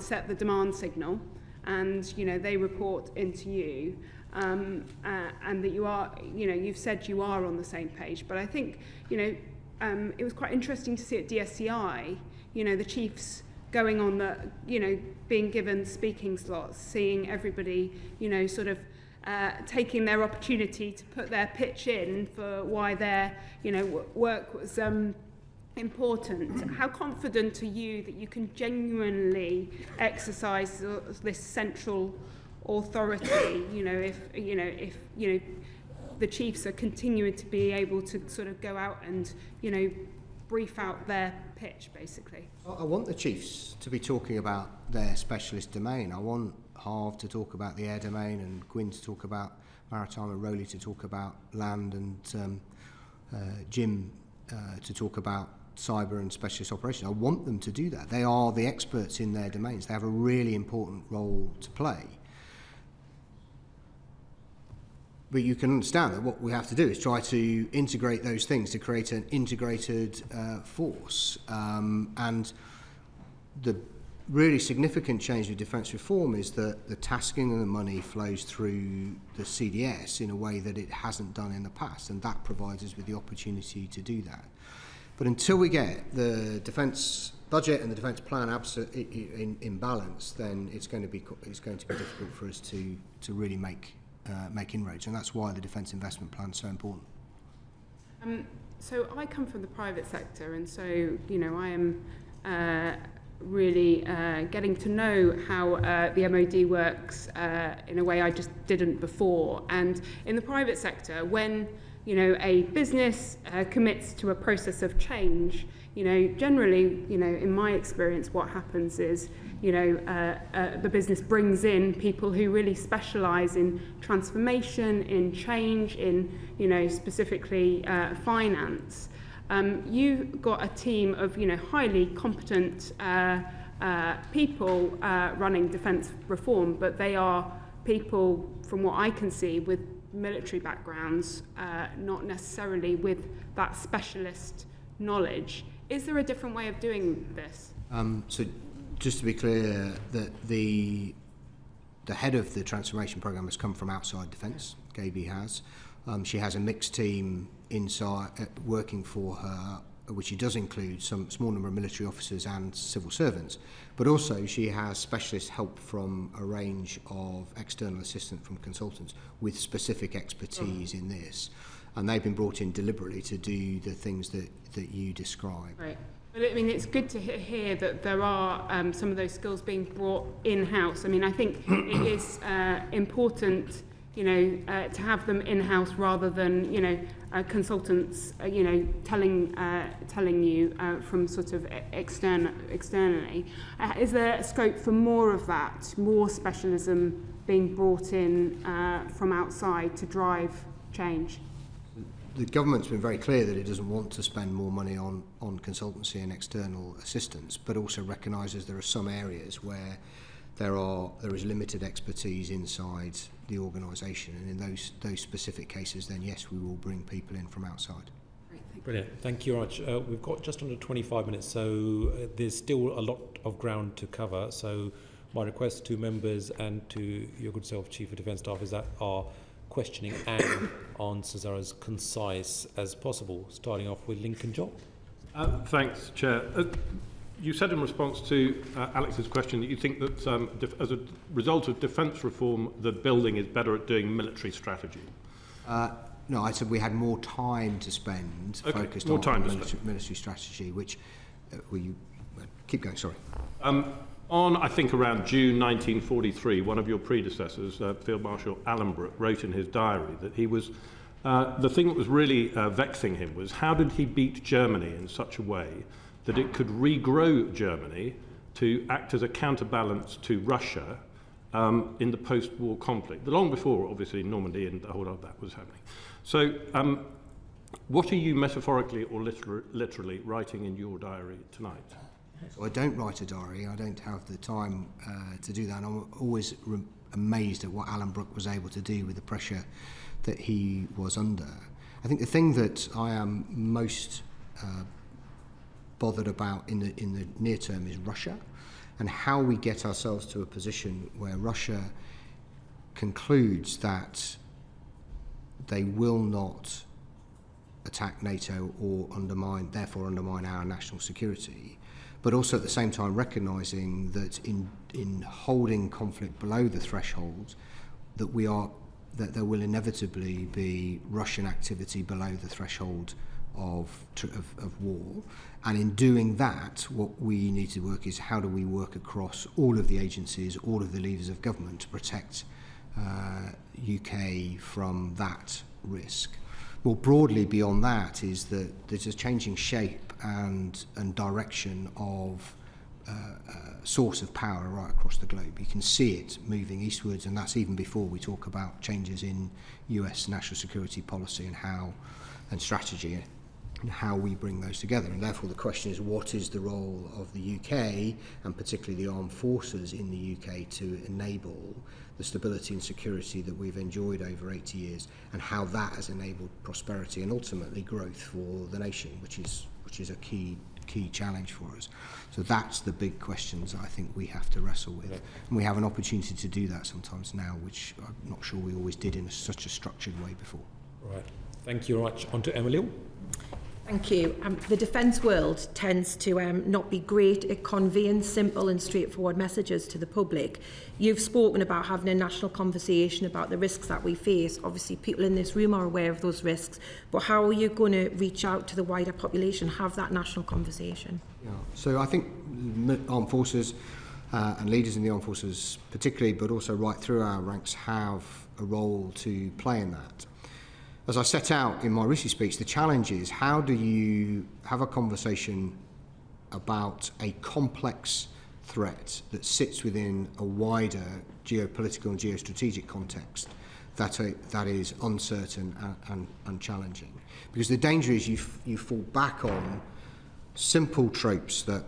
set the demand signal, and they report into you, and that you are, you've said you are on the same page. But I think, it was quite interesting to see at DSCI, the chiefs going on the, being given speaking slots, seeing everybody, sort of taking their opportunity to put their pitch in for why their, work was important. How confident are you that you can genuinely exercise this central authority? If the chiefs are continuing to be able to sort of go out and brief out their pitch, basically. I want the chiefs to be talking about their specialist domain. I want Harv to talk about the air domain, and Gwyn to talk about maritime, and Rowley to talk about land, and Jim to talk about cyber and specialist operations. I want them to do that. They are the experts in their domains. They have a really important role to play. But you can understand that what we have to do is try to integrate those things to create an integrated force. And the really significant change with defence reform is that the tasking and the money flows through the CDS in a way that it hasn't done in the past, and that provides us with the opportunity to do that. But until we get the defence budget and the defence plan in balance, then it's going to be difficult for us to really make inroads, and that's why the defence investment plan is so important. So I come from the private sector, and so I am really getting to know how the MOD works in a way I just didn't before. And in the private sector, when a business commits to a process of change, generally, in my experience, what happens is, the business brings in people who really specialise in transformation, in change, in, specifically finance. You've got a team of, highly competent people running defence reform, but they are people, from what I can see, with military backgrounds, not necessarily with that specialist knowledge. Is there a different way of doing this? So just to be clear, that the head of the transformation programme has come from outside defence. Gaby has. She has a mixed team inside working for her, which does include some small number of military officers and civil servants, but also she has specialist help from a range of external assistance from consultants with specific expertise in this, and they've been brought in deliberately to do the things that you describe. Right. Well, I mean, it's good to hear that there are some of those skills being brought in-house. I mean, I think it is important, to have them in-house rather than, consultants, telling you from sort of externally. Is there a scope for more of that, more specialism being brought in from outside to drive change? the government's been very clear that it doesn't want to spend more money on consultancy and external assistance, but also recognises there are some areas where there is limited expertise inside the organisation, and in those specific cases, then yes, we will bring people in from outside. Brilliant. Thank you very much. We've got just under 25 minutes, so there's still a lot of ground to cover. So my request to members and to your good self, Chief of Defence Staff, is that our questioning and answers are as concise as possible, starting off with Lincoln Job. Thanks, Chair. You said in response to Alex's question that you think that as a result of defence reform, the building is better at doing military strategy. No, I said we had more time to spend focused on military strategy, which keep going, sorry. On, I think, around June 1943, one of your predecessors, Field Marshal Allenbrook, wrote in his diary that he was, the thing that was really vexing him was how did he beat Germany in such a way that it could regrow Germany to act as a counterbalance to Russia in the post-war conflict, long before, obviously, Normandy and the whole of that was happening. So what are you metaphorically or literally writing in your diary tonight? So I don't write a diary. I don't have the time to do that. And I'm always amazed at what Allenbrook was able to do with the pressure that he was under. I think the thing that I am most bothered about in the near term is Russia, and how we get ourselves to a position where Russia concludes that they will not attack NATO or therefore undermine our national security, but also at the same time recognising that in holding conflict below the threshold, that there will inevitably be Russian activity below the threshold of war. And in doing that, what we need to work is how do we work across all of the agencies, all of the levers of government to protect UK from that risk. More broadly beyond that is that there's a changing shape and direction of source of power right across the globe. You can see it moving eastwards, and that's even before we talk about changes in US national security policy and strategy and how we bring those together. And therefore the question is, what is the role of the UK, and particularly the armed forces in the UK, to enable the stability and security that we've enjoyed over 80 years, and how that has enabled prosperity and ultimately growth for the nation, which is a key challenge for us. So that's the big questions I think we have to wrestle with. And we have an opportunity to do that sometimes now, which I'm not sure we always did in such a structured way before. Right. Thank you very much. On to Emily. Thank you. The defence world tends to not be great at conveying simple and straightforward messages to the public. You've spoken about having a national conversation about the risks that we face. Obviously, people in this room are aware of those risks, but how are you going to reach out to the wider population, have that national conversation? Yeah. So I think armed forces and leaders in the armed forces particularly, but also right through our ranks, have a role to play in that. As I set out in my recent speech, the challenge is how do you have a conversation about a complex threat that sits within a wider geopolitical and geostrategic context that is uncertain and challenging. Because the danger is you fall back on simple tropes that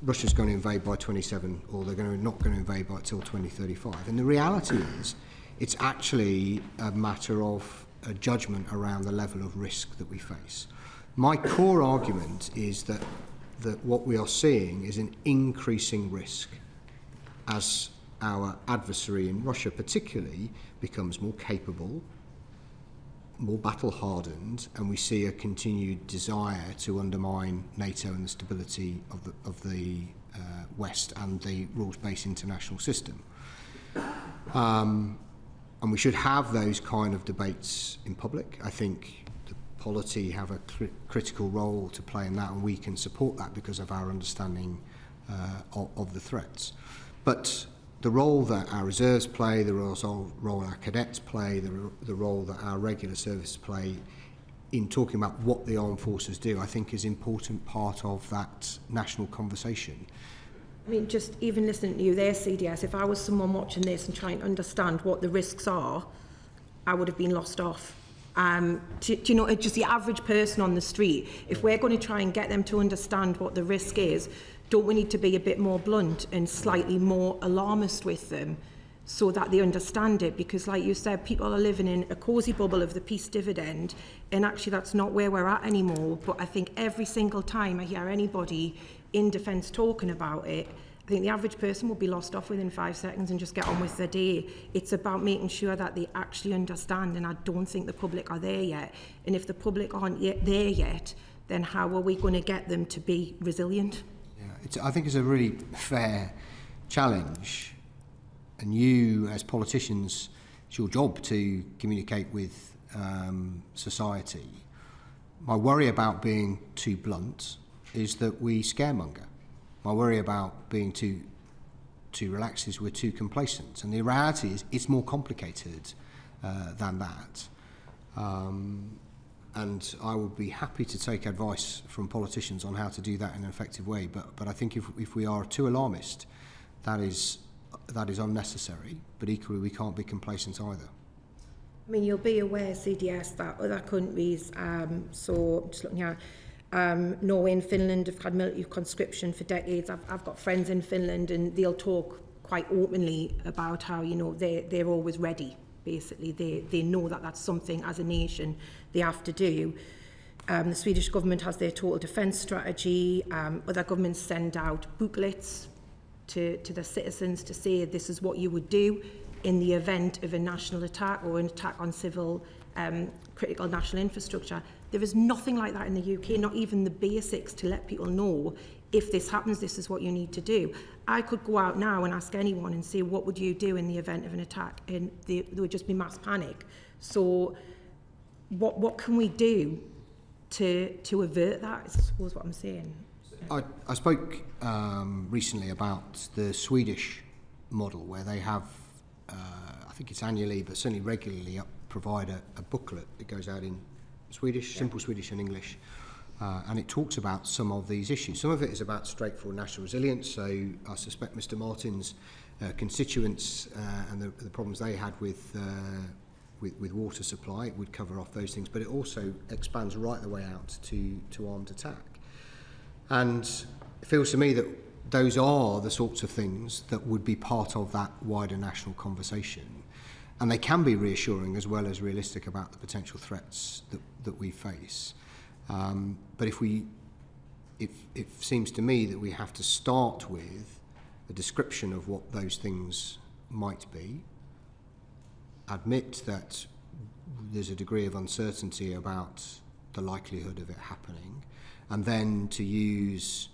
Russia's going to invade by 27 or they're not going to invade by till 2035. And the reality is it's actually a matter of a judgment around the level of risk that we face. My core argument is that what we are seeing is an increasing risk as our adversary in Russia particularly becomes more capable, more battle-hardened, and we see a continued desire to undermine NATO and the stability of the West and the rules-based international system. And we should have those kind of debates in public. I think the polity have a critical role to play in that, and we can support that because of our understanding of the threats. But the role that our reserves play, the role our cadets play, the role that our regular services play in talking about what the armed forces do, I think is an important part of that national conversation. I mean, just even listening to you there, CDS, if I was someone watching this and trying to understand what the risks are, I would have been lost off. Do you know, just the average person on the street, if we're going to try and get them to understand what the risk is, don't we need to be a bit more blunt and slightly more alarmist with them so that they understand it? Because like you said, people are living in a cosy bubble of the peace dividend, and actually that's not where we're at anymore. But I think every single time I hear anybody in defence talking about it, I think the average person will be lost off within 5 seconds and just get on with their day. It's about making sure that they actually understand, and I don't think the public are there yet. And if the public aren't there yet, then how are we going to get them to be resilient? Yeah, I think it's a really fair challenge, and you as politicians, it's your job to communicate with society. My worry about being too blunt is that we scaremonger. My worry about being too relaxed is we're too complacent. And the reality is it's more complicated than that. And I would be happy to take advice from politicians on how to do that in an effective way. But I think if we are too alarmist, that is unnecessary. But equally, we can't be complacent either. I mean, you'll be aware, CDS, that other countries, so just looking at Norway and Finland have had military conscription for decades. I've got friends in Finland, and they'll talk quite openly about how, you know, they're always ready. Basically, they know that that's something as a nation they have to do. The Swedish government has their total defence strategy. Other governments send out booklets to their citizens to say this is what you would do in the event of a national attack or an attack on civil critical national infrastructure. There is nothing like that in the UK, not even the basics to let people know if this happens, this is what you need to do. I could go out now and ask anyone and say, what would you do in the event of an attack? And there would just be mass panic. So what can we do to avert that, I suppose what I'm saying. I spoke recently about the Swedish model where they have, I think it's annually, but certainly regularly, provide a booklet that goes out in Swedish, simple Swedish and English, and it talks about some of these issues. Some of it is about straightforward national resilience, so I suspect Mr Martin's constituents and the problems they had with water supply, it would cover off those things, but it also expands right the way out to armed attack. And it feels to me that those are the sorts of things that would be part of that wider national conversation. And they can be reassuring as well as realistic about the potential threats that we face. But it seems to me that we have to start with a description of what those things might be, admit that there's a degree of uncertainty about the likelihood of it happening, and then to use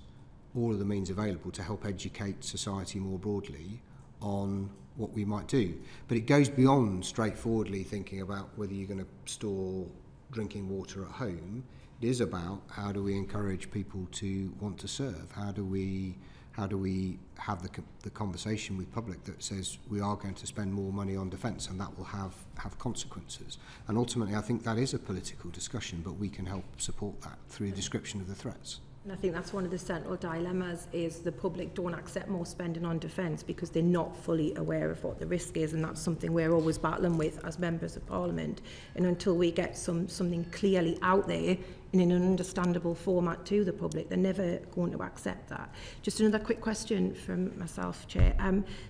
all of the means available to help educate society more broadly on what we might do. But it goes beyond straightforwardly thinking about whether you're going to store drinking water at home. It is about how do we encourage people to want to serve? How do we have the conversation with public that says we are going to spend more money on defence, and that will have consequences. And ultimately I think that is a political discussion, but we can help support that through a description of the threats. And I think that's one of the central dilemmas, is the public don't accept more spending on defence because they're not fully aware of what the risk is, and that's something we're always battling with as members of Parliament. And until we get something clearly out there in an understandable format to the public, they're never going to accept that. Just another quick question from myself, Chair.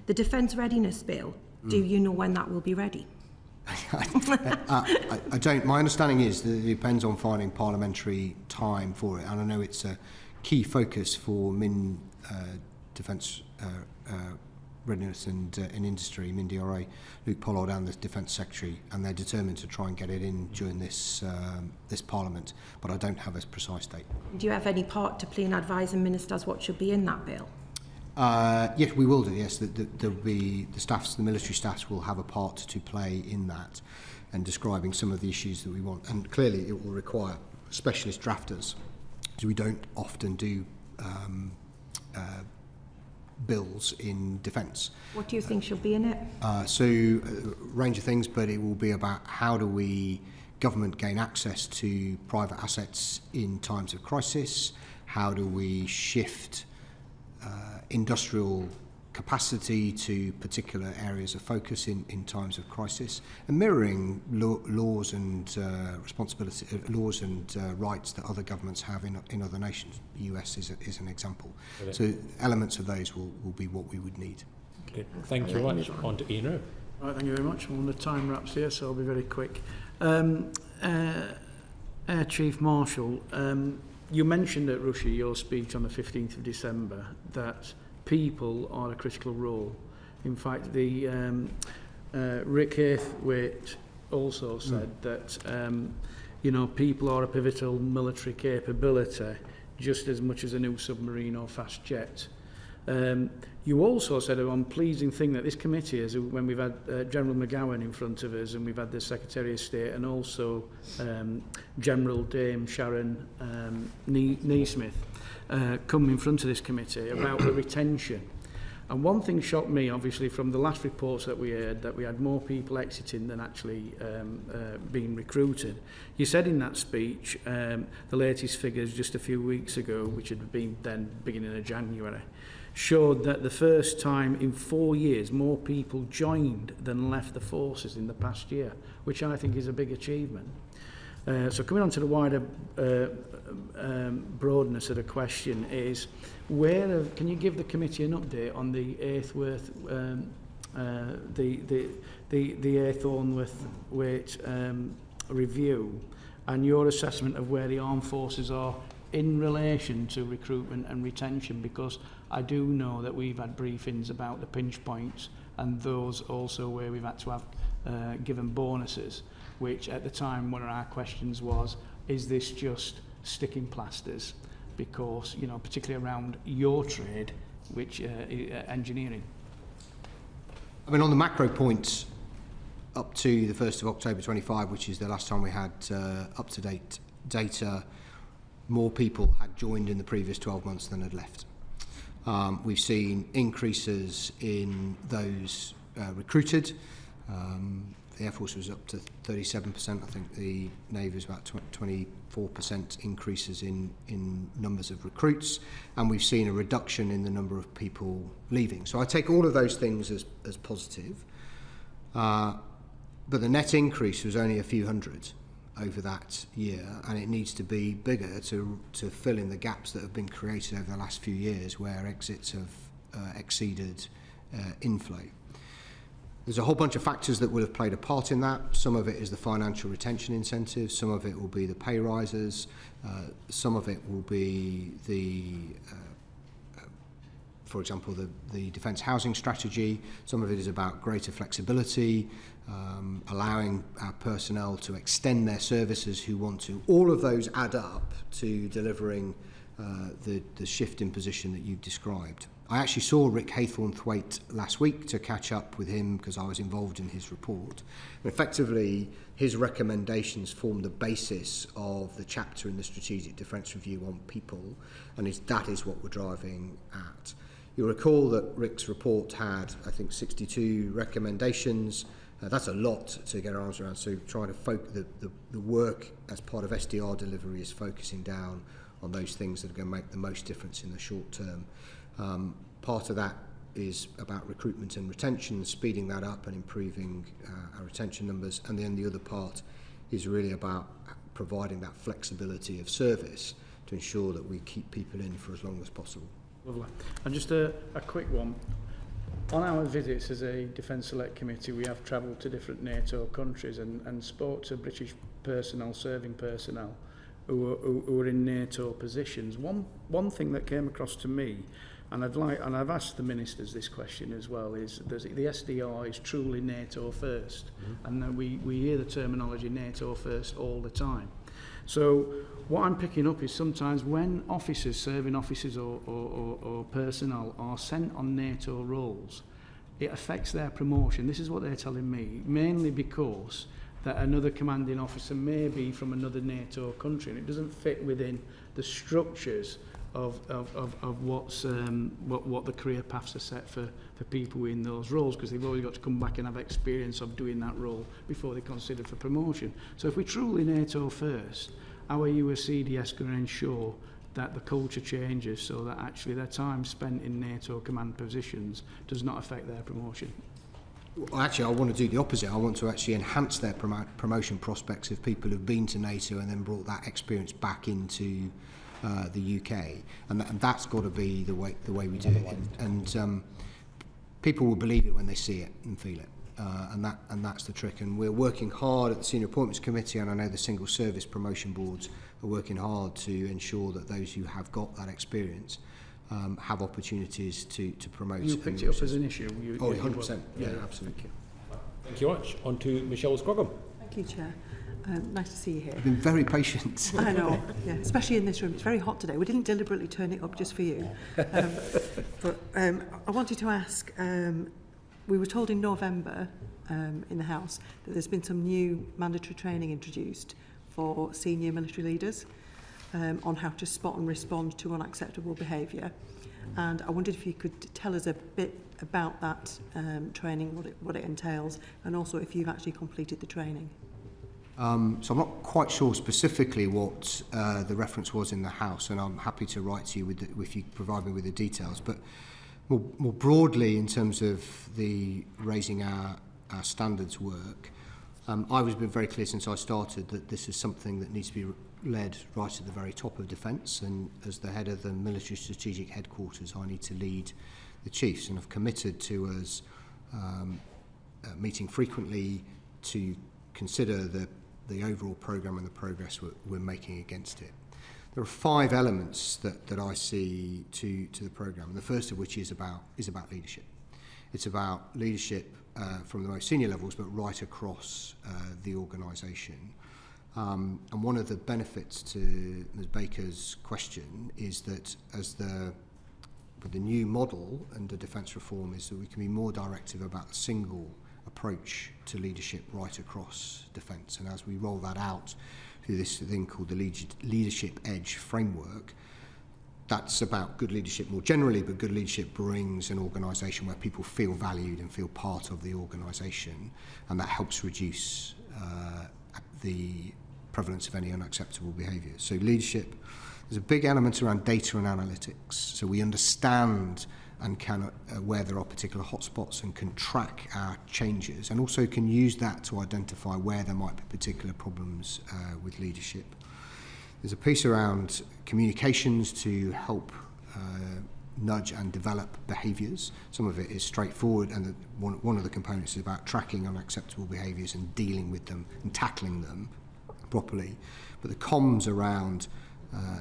The Defence Readiness Bill, do you know when that will be ready? I don't. My understanding is that it depends on finding parliamentary time for it, and I know it's a key focus for Defence Readiness and Industry, MIN-DRA, Luke Pollard and the Defence Secretary, and they're determined to try and get it in during this Parliament, but I don't have a precise date. Do you have any part to play in advising ministers what should be in that bill? Yes, we will do. Yes, there'll be the military staffs will have a part to play in that, and describing some of the issues that we want. And clearly, it will require specialist drafters, because we don't often do bills in defence. What do you think should be in it? So, a range of things, but it will be about how do we government gain access to private assets in times of crisis? How do we shift industrial capacity to particular areas of focus in times of crisis, and mirroring laws and responsibility, laws and rights that other governments have in other nations. The US is an example. So elements of those will be what we would need. Okay. Thank you very much. On to Ian Rowe. Right, thank you very much. Well, the time wraps here, so I'll be very quick. Air Chief Marshal, you mentioned at Russia, your speech on the 15th of December, that people are a critical role. In fact, the Rick Haythwaite also said that you know, people are a pivotal military capability just as much as a new submarine or fast jet. You also said a pleasing thing that this committee is, when we've had General McGowan in front of us, and we've had the Secretary of State, and also General Dame Sharon Neesmith come in front of this committee about the retention. And one thing shocked me, obviously, from the last reports that we heard, that we had more people exiting than actually being recruited. You said in that speech, the latest figures just a few weeks ago, which had been then beginning of January, showed that the first time in 4 years more people joined than left the forces in the past year, which I think is a big achievement. So coming on to the wider broadness of the question is, can you give the committee an update on the Haythwaite, the Haythornthwaite review, and your assessment of where the armed forces are in relation to recruitment and retention? Because I do know that we've had briefings about the pinch points, and those also where we've had to have given bonuses, which at the time one of our questions was, is this just sticking plasters? Because, you know, particularly around your trade, which engineering. I mean, on the macro points, up to the 1st of October 25, which is the last time we had up-to-date data, more people had joined in the previous 12 months than had left. We've seen increases in those recruited. The Air Force was up to 37%. I think the Navy was about 24% increases in numbers of recruits. And we've seen a reduction in the number of people leaving. So I take all of those things as positive. But the net increase was only a few hundred over that year, and it needs to be bigger to fill in the gaps that have been created over the last few years where exits have exceeded inflow. There's a whole bunch of factors that will have played a part in that. Some of it is the financial retention incentives, some of it will be the pay rises, some of it will be the for example, the defence housing strategy. Some of it is about greater flexibility, allowing our personnel to extend their services who want to. All of those add up to delivering the shift in position that you've described. I actually saw Rick Haythornthwaite last week to catch up with him because I was involved in his report. And effectively, his recommendations form the basis of the chapter in the Strategic Defence Review on people, and that is what we're driving at. You'll recall that Rick's report had, I think, 62 recommendations. That's a lot to get our arms around, so trying to focus the work as part of SDR delivery is focusing down on those things that are going to make the most difference in the short term. Part of that is about recruitment and retention, speeding that up and improving our retention numbers, and then the other part is really about providing that flexibility of service to ensure that we keep people in for as long as possible. Lovely. And just a quick one. On our visits as a Defence Select Committee, we have travelled to different NATO countries and spoke to British personnel, serving personnel, who are in NATO positions. One thing that came across to me, and I've asked the ministers this question as well, is the SDR is truly NATO first, and we hear the terminology NATO first all the time. So what I'm picking up is sometimes when officers, serving officers or personnel are sent on NATO roles, it affects their promotion. This is what they're telling me, mainly because that another commanding officer may be from another NATO country, and it doesn't fit within the structures of what the career paths are set for people in those roles, because they've always got to come back and have experience of doing that role before they're considered for promotion. So if we're truly NATO first, how are you as CDS going to ensure that the culture changes so that actually their time spent in NATO command positions does not affect their promotion? Well, actually, I want to do the opposite. I want to actually enhance their promotion prospects if people have been to NATO and then brought that experience back into the UK, and that's got to be the way we do it. And people will believe it when they see it and feel it, and that's the trick. And we're working hard at the Senior Appointments Committee, and I know the Single Service Promotion Boards are working hard to ensure that those who have got that experience have opportunities to promote. You picked it up as an issue. 100%. Yeah, absolutely. Thank you very much. On to Michelle Scroggum. Thank you, Chair. Nice to see you here. You've been very patient. I know, yeah, especially in this room. It's very hot today. We didn't deliberately turn it up just for you. But I wanted to ask, we were told in November in the House that there's been some new mandatory training introduced for senior military leaders on how to spot and respond to unacceptable behaviour. And I wondered if you could tell us a bit about that training, what it entails, and also if you've actually completed the training. So I'm not quite sure specifically what the reference was in the House, and I'm happy to write to you if you provide me with the details. But more broadly, in terms of the raising our standards work, I've been very clear since I started that this is something that needs to be led right at the very top of defence, and as the head of the Military Strategic Headquarters, I need to lead the chiefs, and I've committed to us meeting frequently to consider the overall programme and the progress we're making against it. There are 5 elements that I see to the programme, and the first of which is about leadership. It's about leadership from the most senior levels, but right across the organisation. And one of the benefits to Ms Baker's question is that with the new model under defence reform is that we can be more directive about a single approach to leadership right across defence. And as we roll that out through this thing called the Leadership Edge framework, that's about good leadership more generally, but good leadership brings an organisation where people feel valued and feel part of the organisation, and that helps reduce the prevalence of any unacceptable behaviours. So leadership, there's a big element around data and analytics, so we understand and can where there are particular hotspots and can track our changes, and also can use that to identify where there might be particular problems with leadership. There's a piece around communications to help nudge and develop behaviours. Some of it is straightforward, and one of the components is about tracking unacceptable behaviours and dealing with them and tackling them properly. But the comms around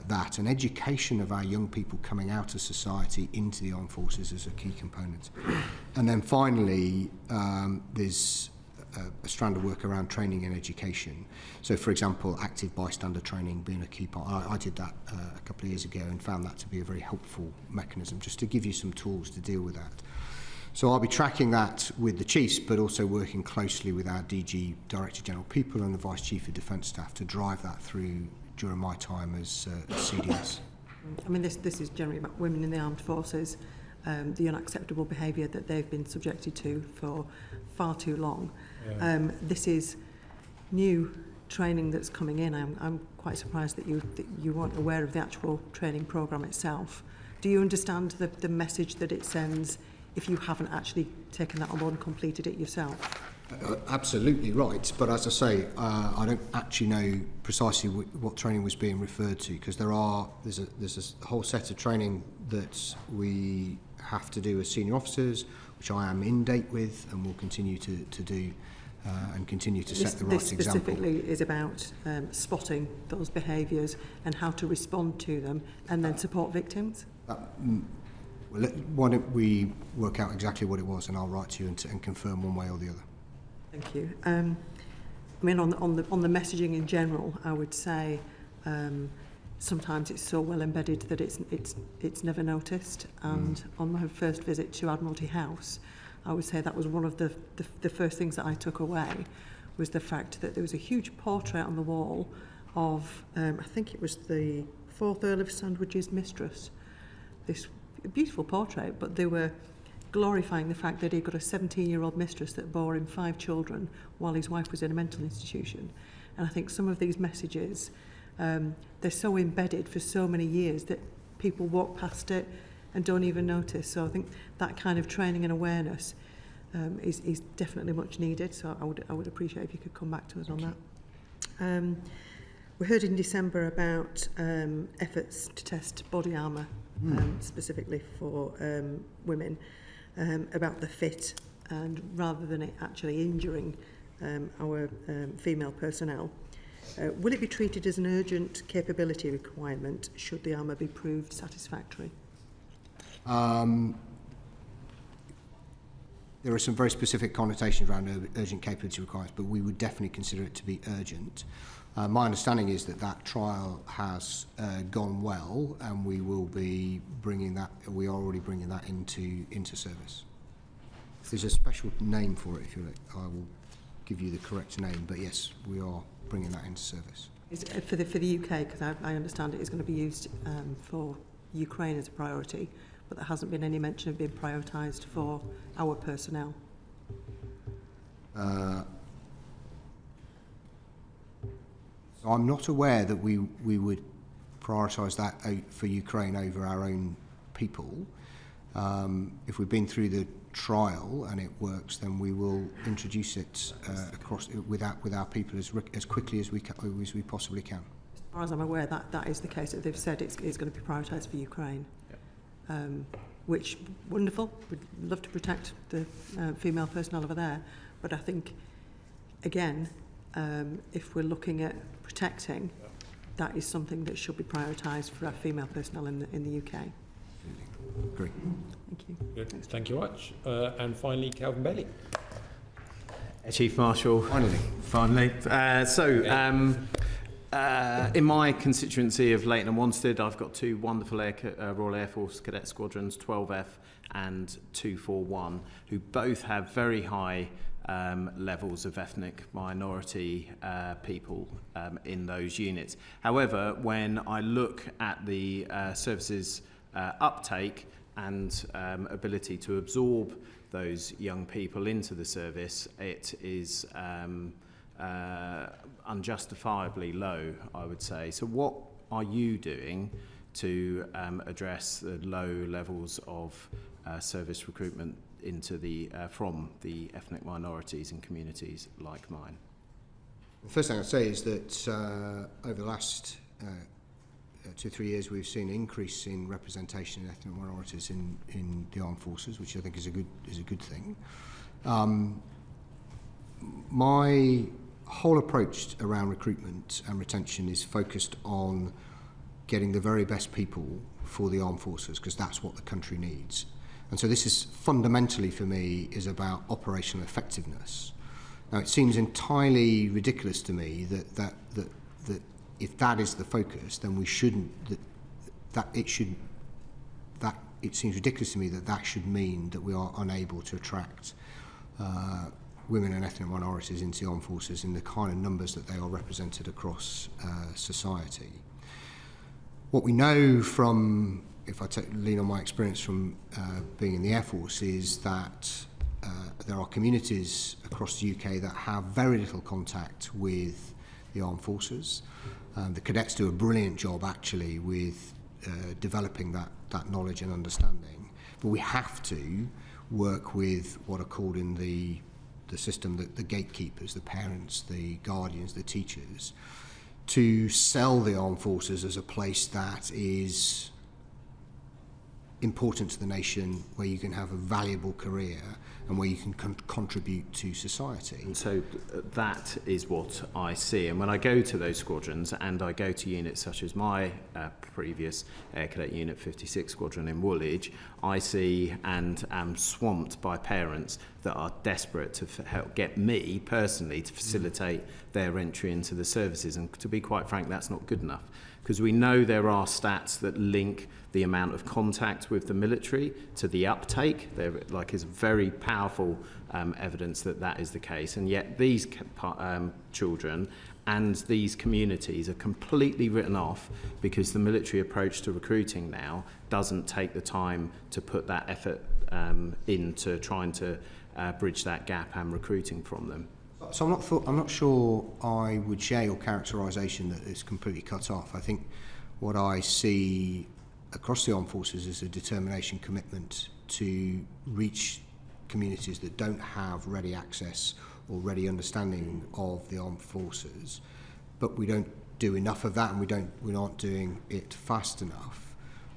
that and education of our young people coming out of society into the armed forces is a key component. And then finally, there's a strand of work around training and education. So, for example, active bystander training being a key part. I did that a couple of years ago and found that to be a very helpful mechanism, just to give you some tools to deal with that. So I'll be tracking that with the chiefs, but also working closely with our DG, Director General People, and the Vice Chief of Defence Staff to drive that through during my time as CDS. I mean, this is generally about women in the armed forces, the unacceptable behaviour that they've been subjected to for far too long. Yeah. This is new training that's coming in. I'm quite surprised that you weren't aware of the actual training programme itself. Do you understand the message that it sends if you haven't actually taken that on board and completed it yourself? Absolutely right, but as I say, I don't actually know precisely what training was being referred to, because there's a whole set of training that we have to do as senior officers, which I am in date with and will continue to do and continue to set the right example. This specifically is about spotting those behaviours and how to respond to them and then support victims? Well, why don't we work out exactly what it was, and I'll write to you and confirm one way or the other. Thank you. I mean, on the messaging in general, I would say sometimes it's so well embedded that it's never noticed. And on my first visit to Admiralty House, I would say that was one of the first things that I took away, was the fact that there was a huge portrait on the wall of I think it was the 4th Earl of Sandwich's mistress. This beautiful portrait, but they were glorifying the fact that he'd got a 17-year-old mistress that bore him 5 children while his wife was in a mental institution. And I think some of these messages they're so embedded for so many years that people walk past it and don't even notice. So I think that kind of training and awareness is definitely much needed. So I would appreciate if you could come back to us on that. We heard in December about efforts to test body armour, specifically for women, about the fit, and rather than it actually injuring our female personnel. Will it be treated as an urgent capability requirement should the armour be proved satisfactory? There are some very specific connotations around urgent capability requirements, but we would definitely consider it to be urgent. My understanding is that trial has gone well, and we will be bringing that. We are already bringing that into service. There's a special name for it, if you like. I will give you the correct name, but yes, we are bringing that into service. Is it for the UK, because I understand it is going to be used for Ukraine as a priority, but there hasn't been any mention of being prioritised for our personnel. So I'm not aware that we would prioritise that for Ukraine over our own people. If we've been through the trial and it works, then we will introduce it across with our people as quickly as we possibly can. As far as I'm aware, that is the case. That they've said it's going to be prioritised for Ukraine, which wonderful. We'd love to protect the female personnel over there, but I think again, if we're looking at protecting, that is something that should be prioritised for our female personnel in the UK. Great. Thank you. Good. Thank you much. And finally, Calvin Bailey. Chief Marshal. Finally. In my constituency of Leighton and Wanstead, I've got two wonderful Royal Air Force Cadet Squadrons, 12F and 241, who both have very high levels of ethnic minority people in those units. However, when I look at the services uptake and ability to absorb those young people into the service, it is unjustifiably low, I would say. So what are you doing to address the low levels of service recruitment into the from the ethnic minorities and communities like mine? The first thing I'd say is that over the last 2 or 3 years, we've seen an increase in representation in ethnic minorities in the armed forces, which I think is a good thing. My whole approach around recruitment and retention is focused on getting the very best people for the armed forces, because that's what the country needs. And so this is fundamentally, for me, is about operational effectiveness. Now, it seems entirely ridiculous to me that if that is the focus, then we shouldn't. It seems ridiculous to me that should mean that we are unable to attract women and ethnic minorities into the armed forces in the kind of numbers that they are represented across society. What we know from, if I lean on my experience from being in the Air Force, is that there are communities across the UK that have very little contact with the armed forces. The cadets do a brilliant job, actually, with developing that knowledge and understanding. But we have to work with what are called in the system the gatekeepers, the parents, the guardians, the teachers, to sell the armed forces as a place that is important to the nation, where you can have a valuable career and where you can contribute to society. And so that is what I see. And when I go to those squadrons and I go to units such as my previous Air Cadet Unit 56 Squadron in Woolwich, I see and am swamped by parents that are desperate to help get me personally to facilitate their entry into the services. And to be quite frank, that's not good enough, because we know there are stats that link the amount of contact with the military to the uptake. There is very powerful evidence that is the case, and yet these children and these communities are completely written off because the military approach to recruiting now doesn't take the time to put that effort into trying to bridge that gap and recruiting from them. So I'm not sure I would share your characterisation that it's completely cut off. I think what I see across the armed forces is a determination, commitment to reach communities that don't have ready access or ready understanding of the armed forces, but we don't do enough of that, and we aren't doing it fast enough.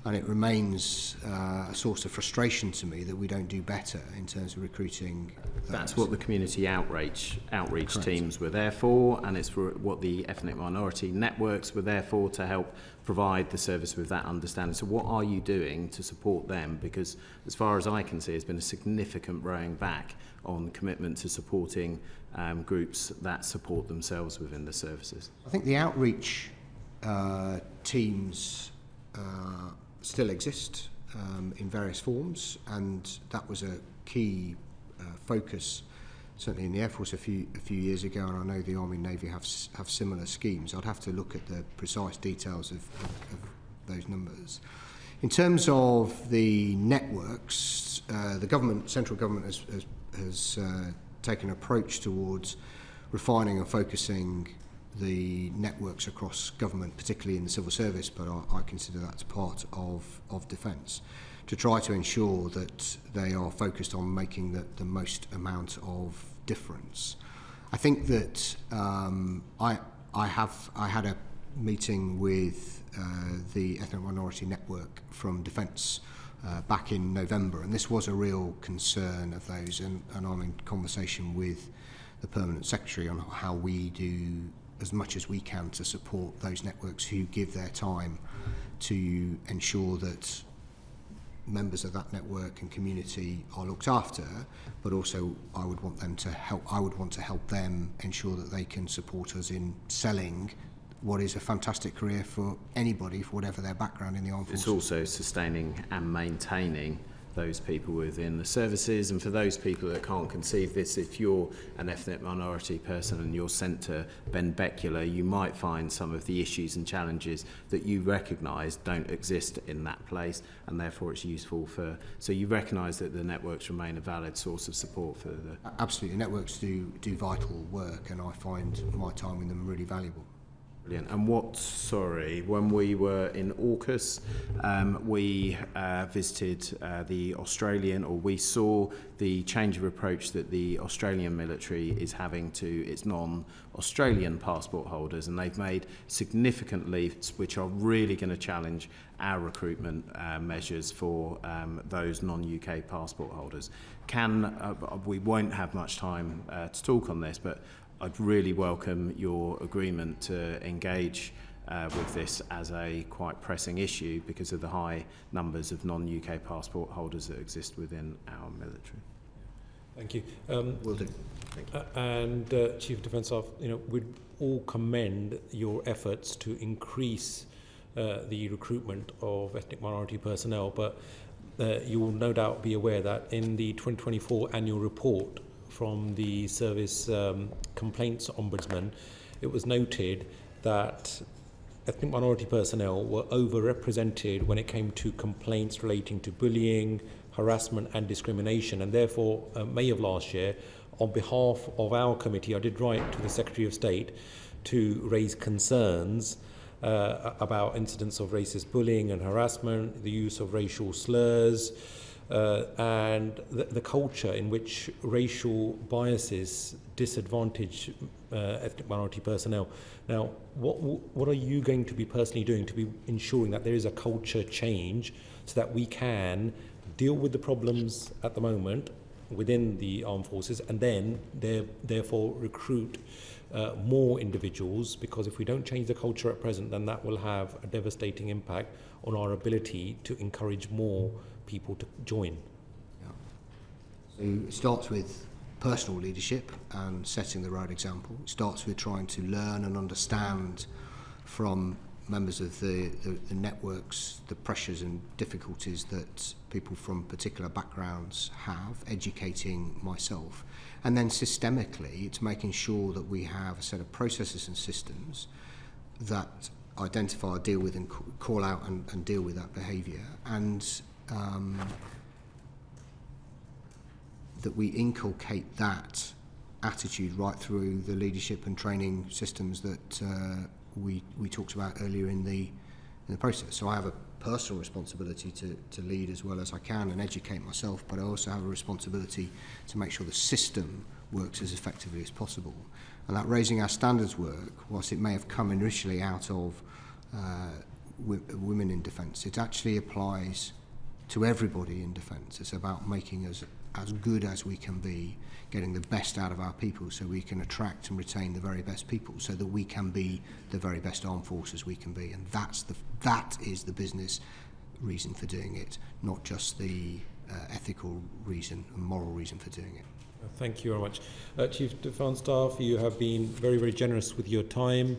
And it remains a source of frustration to me that we don't do better in terms of recruiting those. That's what the community outreach Correct. teams were there for, and it's for what the ethnic minority networks were there for, to help provide the service with that understanding. So what are you doing to support them? Because as far as I can see, there's been a significant rowing back on commitment to supporting groups that support themselves within the services. I think the outreach teams still exist in various forms, and that was a key focus certainly in the Air Force a few years ago, and I know the Army and Navy have similar schemes. I'd have to look at the precise details of those numbers. In terms of the networks, the central government has taken an approach towards refining and focusing the networks across government, particularly in the civil service, but I consider that as part of defence, to try to ensure that they are focused on making the most amount of difference. I think that I had a meeting with the Ethnic Minority Network from Defence back in November, and this was a real concern of those, and I'm in conversation with the Permanent Secretary on how we do as much as we can to support those networks who give their time to ensure that members of that network and community are looked after, but also I would want to help them ensure that they can support us in selling what is a fantastic career for anybody, for whatever their background in the armed forces. It's also sustaining and maintaining those people within the services, and for those people that can't conceive this, if you're an ethnic minority person and you're sent to Benbecula, you might find some of the issues and challenges that you recognise don't exist in that place, and therefore it's useful for, so you recognise that the networks remain a valid source of support for the... Absolutely, networks do vital work, and I find my time with them really valuable. Brilliant. And when we were in AUKUS, we visited we saw the change of approach that the Australian military is having to its non-Australian passport holders, and they've made significant leaps which are really going to challenge our recruitment measures for those non-UK passport holders. We won't have much time to talk on this, but I'd really welcome your agreement to engage with this as a quite pressing issue because of the high numbers of non-UK passport holders that exist within our military. Thank you. Will do. Thank you. And Chief Defence Staff, we'd all commend your efforts to increase the recruitment of ethnic minority personnel, but you will no doubt be aware that in the 2024 annual report from the Service Complaints Ombudsman, it was noted that ethnic minority personnel were overrepresented when it came to complaints relating to bullying, harassment and discrimination, and therefore May of last year, on behalf of our committee, I did write to the Secretary of State to raise concerns about incidents of racist bullying and harassment, the use of racial slurs, and the culture in which racial biases disadvantage ethnic minority personnel. Now, what are you going to be personally doing to be ensuring that there is a culture change so that we can deal with the problems at the moment within the armed forces and then therefore recruit more individuals? Because if we don't change the culture at present, then that will have a devastating impact on our ability to encourage more people to join. Yeah. So it starts with personal leadership and setting the right example. It starts with trying to learn and understand from members of the networks the pressures and difficulties that people from particular backgrounds have, educating myself. And then systemically, it's making sure that we have a set of processes and systems that identify, deal with and call out and deal with that behaviour, and that we inculcate that attitude right through the leadership and training systems that we talked about earlier in the process. So I have a personal responsibility to lead as well as I can and educate myself, but I also have a responsibility to make sure the system works as effectively as possible. And that raising our standards work, whilst it may have come initially out of women in defence, it actually applies to everybody in defence. It's about making us as good as we can be, getting the best out of our people so we can attract and retain the very best people so that we can be the very best armed forces we can be. And that is the business reason for doing it, not just the ethical reason and moral reason for doing it. Thank you very much. Chief Defence Staff, you have been very, very generous with your time.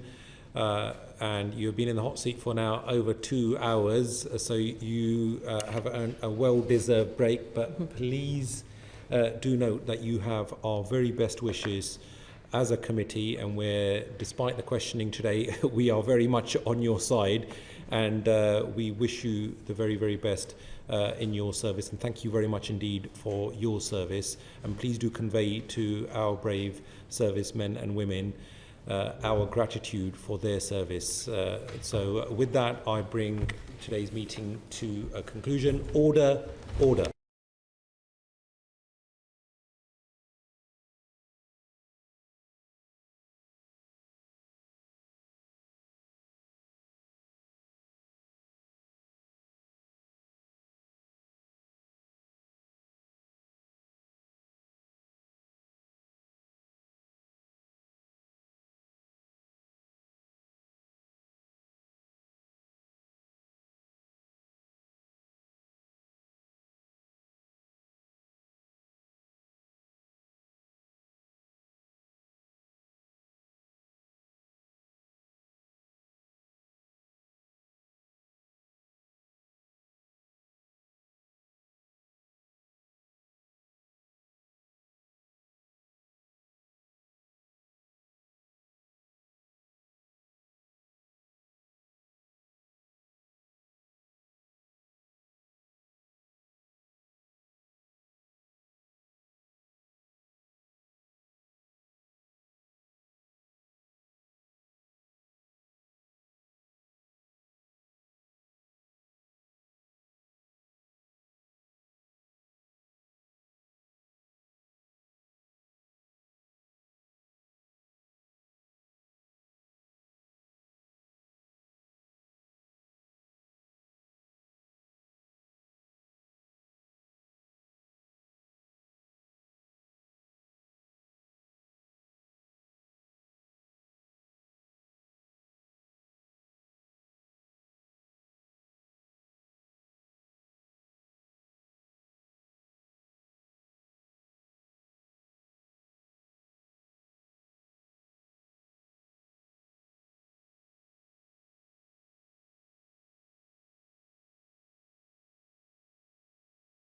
And you've been in the hot seat for now over 2 hours, so you have earned a well-deserved break, but please do note that you have our very best wishes as a committee, and where, despite the questioning today, we are very much on your side, and we wish you the very, very best in your service, and thank you very much indeed for your service, and please do convey to our brave servicemen and women our gratitude for their service. So with that, I bring today's meeting to a conclusion. Order, order.